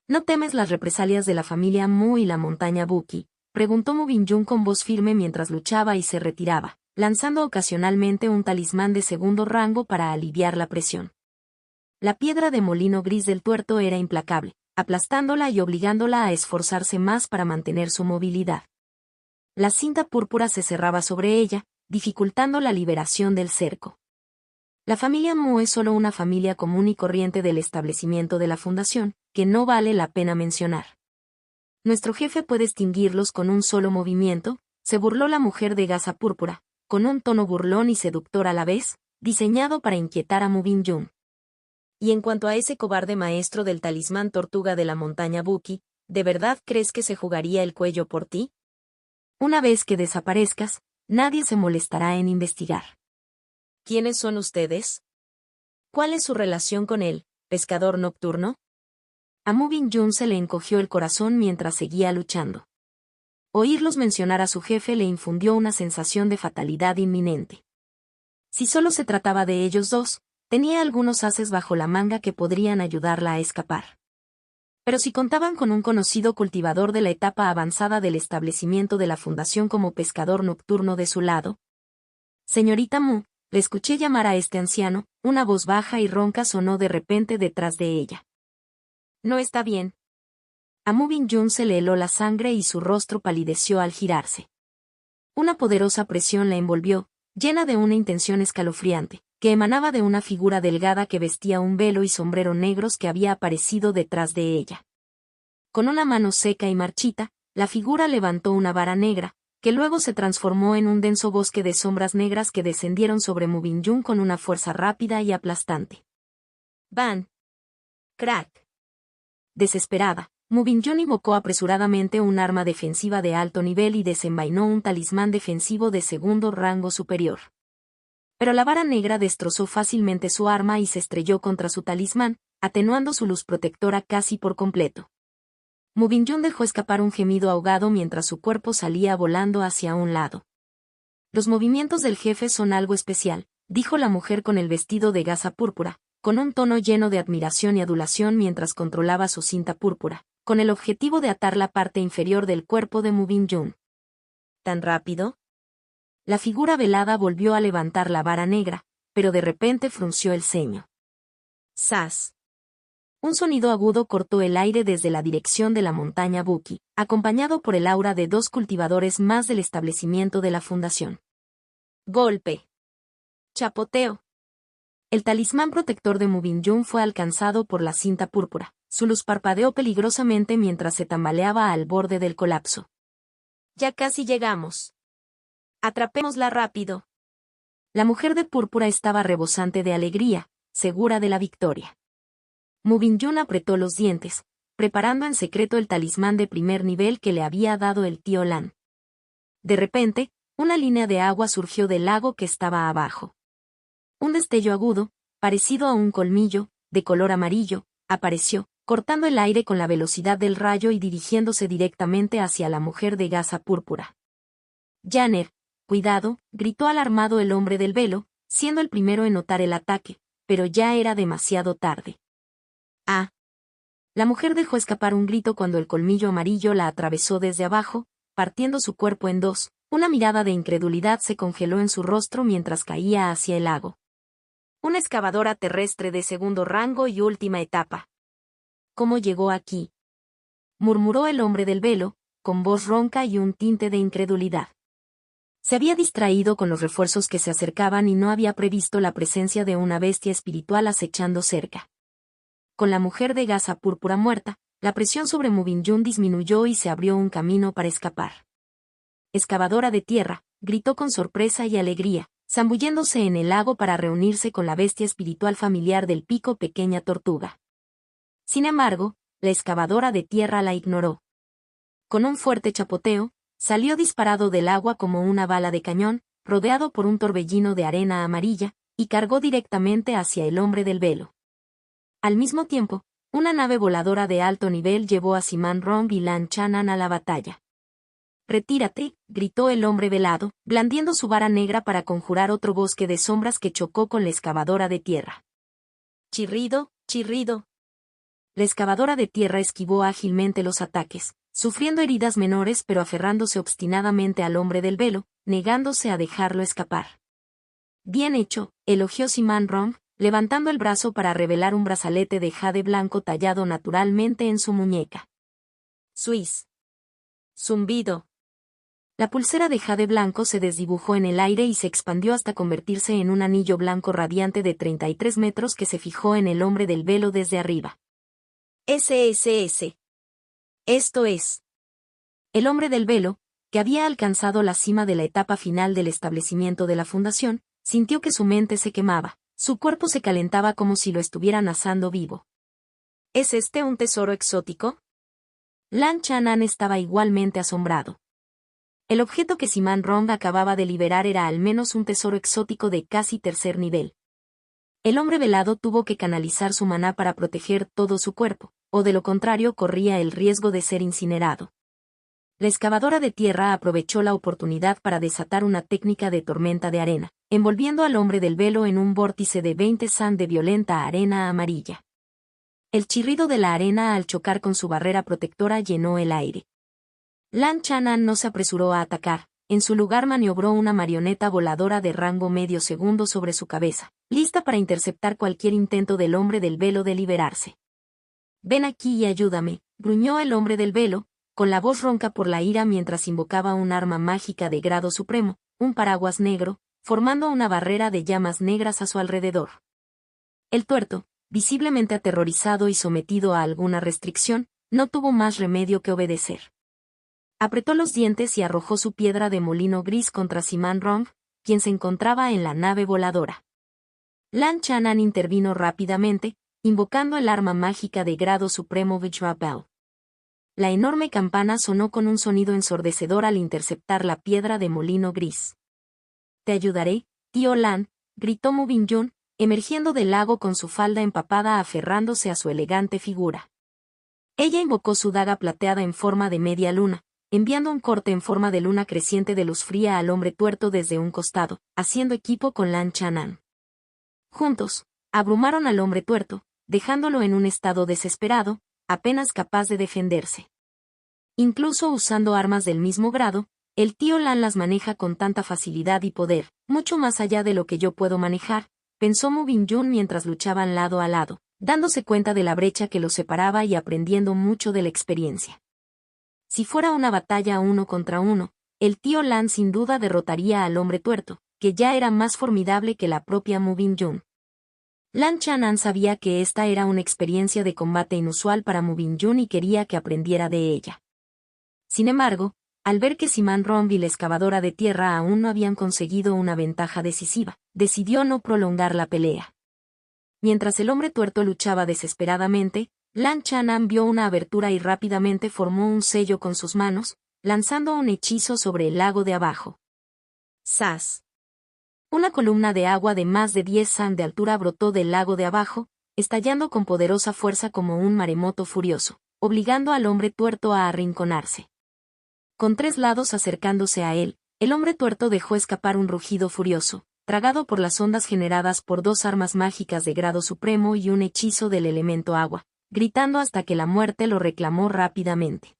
¿No temes las represalias de la familia Mu y la montaña Buki?, preguntó Mu Binjun con voz firme mientras luchaba y se retiraba, lanzando ocasionalmente un talismán de segundo rango para aliviar la presión. La piedra de molino gris del tuerto era implacable, aplastándola y obligándola a esforzarse más para mantener su movilidad. La cinta púrpura se cerraba sobre ella, dificultando la liberación del cerco. La familia Mu es solo una familia común y corriente del establecimiento de la fundación, que no vale la pena mencionar. Nuestro jefe puede extinguirlos con un solo movimiento, se burló la mujer de gasa púrpura, con un tono burlón y seductor a la vez, diseñado para inquietar a Mu Binjun. Y en cuanto a ese cobarde maestro del talismán tortuga de la montaña Buki, ¿de verdad crees que se jugaría el cuello por ti? Una vez que desaparezcas, nadie se molestará en investigar. ¿Quiénes son ustedes? ¿Cuál es su relación con él, pescador nocturno? A Mu Binjun se le encogió el corazón mientras seguía luchando. Oírlos mencionar a su jefe le infundió una sensación de fatalidad inminente. Si solo se trataba de ellos dos, tenía algunos ases bajo la manga que podrían ayudarla a escapar. Pero si contaban con un conocido cultivador de la etapa avanzada del establecimiento de la fundación como pescador nocturno de su lado. Señorita Mu, le escuché llamar a este anciano, una voz baja y ronca sonó de repente detrás de ella. No está bien. A Mu Binjun se le heló la sangre y su rostro palideció al girarse. Una poderosa presión la envolvió, llena de una intención escalofriante, que emanaba de una figura delgada que vestía un velo y sombrero negros que había aparecido detrás de ella. Con una mano seca y marchita, la figura levantó una vara negra, que luego se transformó en un denso bosque de sombras negras que descendieron sobre Mu Binjun con una fuerza rápida y aplastante. ¡Ban! ¡Crack! Desesperada, Mu Binjun invocó apresuradamente un arma defensiva de alto nivel y desenvainó un talismán defensivo de segundo rango superior. Pero la vara negra destrozó fácilmente su arma y se estrelló contra su talismán, atenuando su luz protectora casi por completo. Mu Binjun dejó escapar un gemido ahogado mientras su cuerpo salía volando hacia un lado. Los movimientos del jefe son algo especial, dijo la mujer con el vestido de gasa púrpura, con un tono lleno de admiración y adulación mientras controlaba su cinta púrpura, con el objetivo de atar la parte inferior del cuerpo de Mu Binjun. ¿Tan rápido? La figura velada volvió a levantar la vara negra, pero de repente frunció el ceño. ¡Zas! Un sonido agudo cortó el aire desde la dirección de la montaña Buki, acompañado por el aura de dos cultivadores más del establecimiento de la fundación. ¡Golpe! ¡Chapoteo! El talismán protector de Mu Binjun fue alcanzado por la cinta púrpura. Su luz parpadeó peligrosamente mientras se tambaleaba al borde del colapso. Ya casi llegamos. Atrapémosla rápido. La mujer de púrpura estaba rebosante de alegría, segura de la victoria. Mu Binjun apretó los dientes, preparando en secreto el talismán de primer nivel que le había dado el tío Lan. De repente, una línea de agua surgió del lago que estaba abajo. Un destello agudo, parecido a un colmillo, de color amarillo, apareció, cortando el aire con la velocidad del rayo y dirigiéndose directamente hacia la mujer de gasa púrpura. Janner, cuidado, gritó alarmado el hombre del velo, siendo el primero en notar el ataque, pero ya era demasiado tarde. ¡Ah! La mujer dejó escapar un grito cuando el colmillo amarillo la atravesó desde abajo, partiendo su cuerpo en dos. Una mirada de incredulidad se congeló en su rostro mientras caía hacia el lago. Una excavadora terrestre de segundo rango y última etapa. ¿Cómo llegó aquí?, murmuró el hombre del velo, con voz ronca y un tinte de incredulidad. Se había distraído con los refuerzos que se acercaban y no había previsto la presencia de una bestia espiritual acechando cerca. Con la mujer de gasa púrpura muerta, la presión sobre Mu Binjun disminuyó y se abrió un camino para escapar. Excavadora de tierra, gritó con sorpresa y alegría, zambulléndose en el lago para reunirse con la bestia espiritual familiar del pico pequeña tortuga. Sin embargo, la excavadora de tierra la ignoró. Con un fuerte chapoteo, salió disparado del agua como una bala de cañón, rodeado por un torbellino de arena amarilla, y cargó directamente hacia el hombre del velo. Al mismo tiempo, una nave voladora de alto nivel llevó a Siman Romb y Lan Chanan a la batalla. «Retírate», gritó el hombre velado, blandiendo su vara negra para conjurar otro bosque de sombras que chocó con la excavadora de tierra. Chirrido, chirrido. La excavadora de tierra esquivó ágilmente los ataques, sufriendo heridas menores pero aferrándose obstinadamente al hombre del velo, negándose a dejarlo escapar. Bien hecho, elogió Simán Rong, levantando el brazo para revelar un brazalete de jade blanco tallado naturalmente en su muñeca. Suiz. Zumbido. La pulsera de jade blanco se desdibujó en el aire y se expandió hasta convertirse en un anillo blanco radiante de 33 metros que se fijó en el hombre del velo desde arriba. SSS. Esto es. El hombre del velo, que había alcanzado la cima de la etapa final del establecimiento de la fundación, sintió que su mente se quemaba, su cuerpo se calentaba como si lo estuvieran asando vivo. ¿Es este un tesoro exótico? Lan Chanan estaba igualmente asombrado. El objeto que Simán Rong acababa de liberar era al menos un tesoro exótico de casi tercer nivel. El hombre velado tuvo que canalizar su maná para proteger todo su cuerpo, o de lo contrario corría el riesgo de ser incinerado. La excavadora de tierra aprovechó la oportunidad para desatar una técnica de tormenta de arena, envolviendo al hombre del velo en un vórtice de 20 san de violenta arena amarilla. El chirrido de la arena al chocar con su barrera protectora llenó el aire. Lan Chanan no se apresuró a atacar, en su lugar maniobró una marioneta voladora de rango medio segundo sobre su cabeza, lista para interceptar cualquier intento del hombre del velo de liberarse. «Ven aquí y ayúdame», gruñó el hombre del velo, con la voz ronca por la ira mientras invocaba un arma mágica de grado supremo, un paraguas negro, formando una barrera de llamas negras a su alrededor. El tuerto, visiblemente aterrorizado y sometido a alguna restricción, no tuvo más remedio que obedecer. Apretó los dientes y arrojó su piedra de molino gris contra Simán Rong, quien se encontraba en la nave voladora. Lan Chanan intervino rápidamente, invocando el arma mágica de grado supremo Vajra Bell. La enorme campana sonó con un sonido ensordecedor al interceptar la piedra de molino gris. «Te ayudaré, tío Lan», gritó Mu Bingyun, emergiendo del lago con su falda empapada aferrándose a su elegante figura. Ella invocó su daga plateada en forma de media luna, enviando un corte en forma de luna creciente de luz fría al hombre tuerto desde un costado, haciendo equipo con Lan Chanan. Juntos, abrumaron al hombre tuerto, dejándolo en un estado desesperado, apenas capaz de defenderse. Incluso usando armas del mismo grado, el tío Lan las maneja con tanta facilidad y poder, mucho más allá de lo que yo puedo manejar, pensó Mu Bingyun mientras luchaban lado a lado, dándose cuenta de la brecha que los separaba y aprendiendo mucho de la experiencia. Si fuera una batalla 1 contra 1, el tío Lan sin duda derrotaría al hombre tuerto, que ya era más formidable que la propia Mu Bingyun. Lan Chanan sabía que esta era una experiencia de combate inusual para Mu Bingyun y quería que aprendiera de ella. Sin embargo, al ver que Simán Rong y la excavadora de tierra aún no habían conseguido una ventaja decisiva, decidió no prolongar la pelea. Mientras el hombre tuerto luchaba desesperadamente, Lan Chanan vio una abertura y rápidamente formó un sello con sus manos, lanzando un hechizo sobre el lago de abajo. ¡Zas! Una columna de agua de más de 10 san de altura brotó del lago de abajo, estallando con poderosa fuerza como un maremoto furioso, obligando al hombre tuerto a arrinconarse. Con 3 lados acercándose a él, el hombre tuerto dejó escapar un rugido furioso, tragado por las ondas generadas por 2 armas mágicas de grado supremo y un hechizo del elemento agua, gritando hasta que la muerte lo reclamó rápidamente.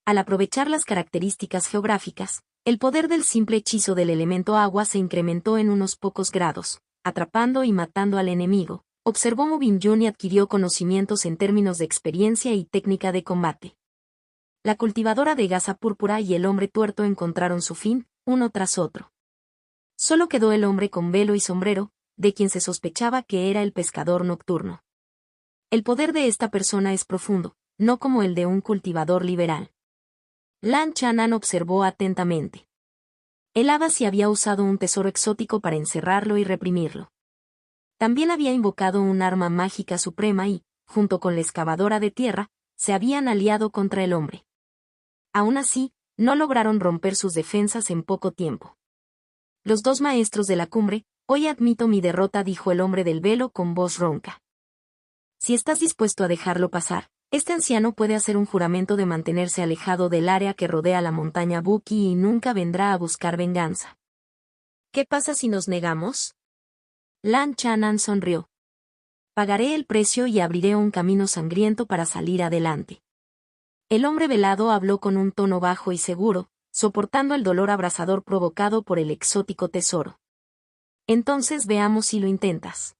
Al aprovechar las características geográficas, el poder del simple hechizo del elemento agua se incrementó en unos pocos grados, atrapando y matando al enemigo, observó Mu Bingyun y adquirió conocimientos en términos de experiencia y técnica de combate. La cultivadora de gasa púrpura y el hombre tuerto encontraron su fin, uno tras otro. Solo quedó el hombre con velo y sombrero, de quien se sospechaba que era el pescador nocturno. El poder de esta persona es profundo, no como el de un cultivador liberal. Lan Chanan observó atentamente. El hada sí había usado un tesoro exótico para encerrarlo y reprimirlo. También había invocado un arma mágica suprema y, junto con la excavadora de tierra, se habían aliado contra el hombre. Aún así, no lograron romper sus defensas en poco tiempo. Los 2 maestros de la cumbre, «Hoy admito mi derrota», dijo el hombre del velo con voz ronca. «Si estás dispuesto a dejarlo pasar, este anciano puede hacer un juramento de mantenerse alejado del área que rodea la montaña Buki y nunca vendrá a buscar venganza». «¿Qué pasa si nos negamos?». Lan Chanan sonrió. Pagaré el precio y abriré un camino sangriento para salir adelante. El hombre velado habló con un tono bajo y seguro, soportando el dolor abrasador provocado por el exótico tesoro. Entonces veamos si lo intentas.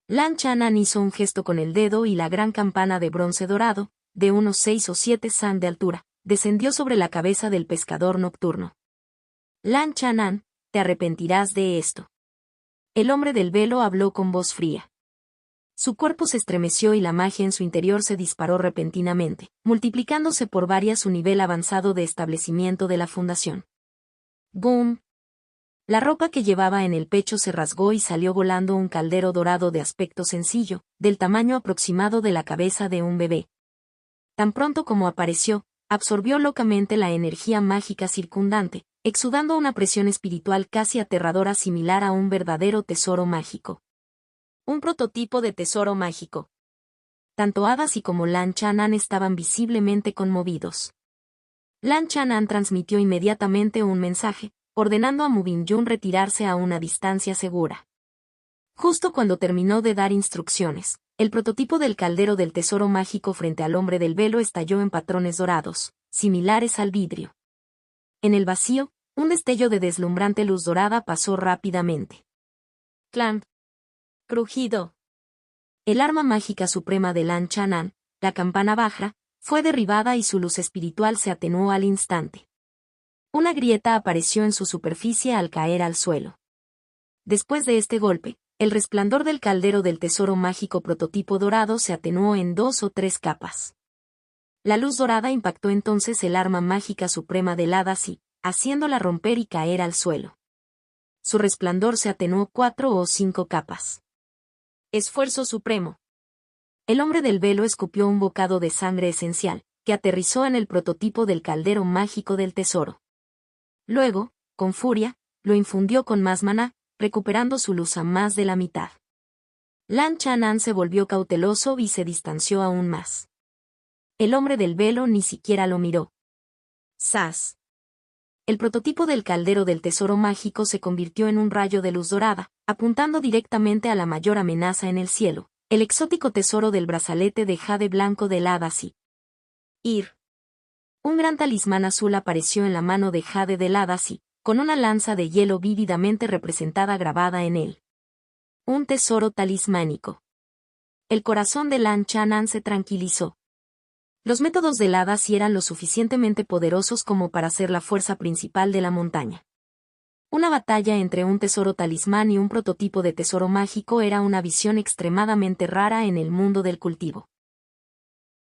Lan Chanan hizo un gesto con el dedo y la gran campana de bronce dorado, de unos 6 o 7 san de altura, descendió sobre la cabeza del pescador nocturno. Lan Chanan, te arrepentirás de esto. El hombre del velo habló con voz fría. Su cuerpo se estremeció y la magia en su interior se disparó repentinamente, multiplicándose por varias su nivel avanzado de establecimiento de la fundación. ¡Boom! La ropa que llevaba en el pecho se rasgó y salió volando un caldero dorado de aspecto sencillo, del tamaño aproximado de la cabeza de un bebé. Tan pronto como apareció, absorbió locamente la energía mágica circundante, exudando una presión espiritual casi aterradora similar a un verdadero tesoro mágico. Un prototipo de tesoro mágico. Tanto Hadasi como Lan Chanan estaban visiblemente conmovidos. Lan Chanan transmitió inmediatamente un mensaje, ordenando a Mu Binyun retirarse a una distancia segura. Justo cuando terminó de dar instrucciones, el prototipo del caldero del tesoro mágico frente al hombre del velo estalló en patrones dorados, similares al vidrio. En el vacío, un destello de deslumbrante luz dorada pasó rápidamente. Clamp. Crujido. El arma mágica suprema de Lan Chanan, la campana Vajra, fue derribada y su luz espiritual se atenuó al instante. Una grieta apareció en su superficie al caer al suelo. Después de este golpe, el resplandor del caldero del tesoro mágico prototipo dorado se atenuó en 2 o 3 capas. La luz dorada impactó entonces el arma mágica suprema del Hadasi, haciéndola romper y caer al suelo. Su resplandor se atenuó 4 o 5 capas. Esfuerzo supremo. El hombre del velo escupió un bocado de sangre esencial, que aterrizó en el prototipo del caldero mágico del tesoro. Luego, con furia, lo infundió con más maná, recuperando su luz a más de la mitad. Lan Chanan se volvió cauteloso y se distanció aún más. El hombre del velo ni siquiera lo miró. ¡Zas! El prototipo del caldero del tesoro mágico se convirtió en un rayo de luz dorada, apuntando directamente a la mayor amenaza en el cielo, el exótico tesoro del brazalete de jade blanco del Hadasi. Ir. Un gran talismán azul apareció en la mano de Jade del Hadasi, con una lanza de hielo vívidamente representada grabada en él. Un tesoro talismánico. El corazón de Lan Chanan se tranquilizó. Los métodos del Hadasi eran lo suficientemente poderosos como para ser la fuerza principal de la montaña. Una batalla entre un tesoro talismán y un prototipo de tesoro mágico era una visión extremadamente rara en el mundo del cultivo.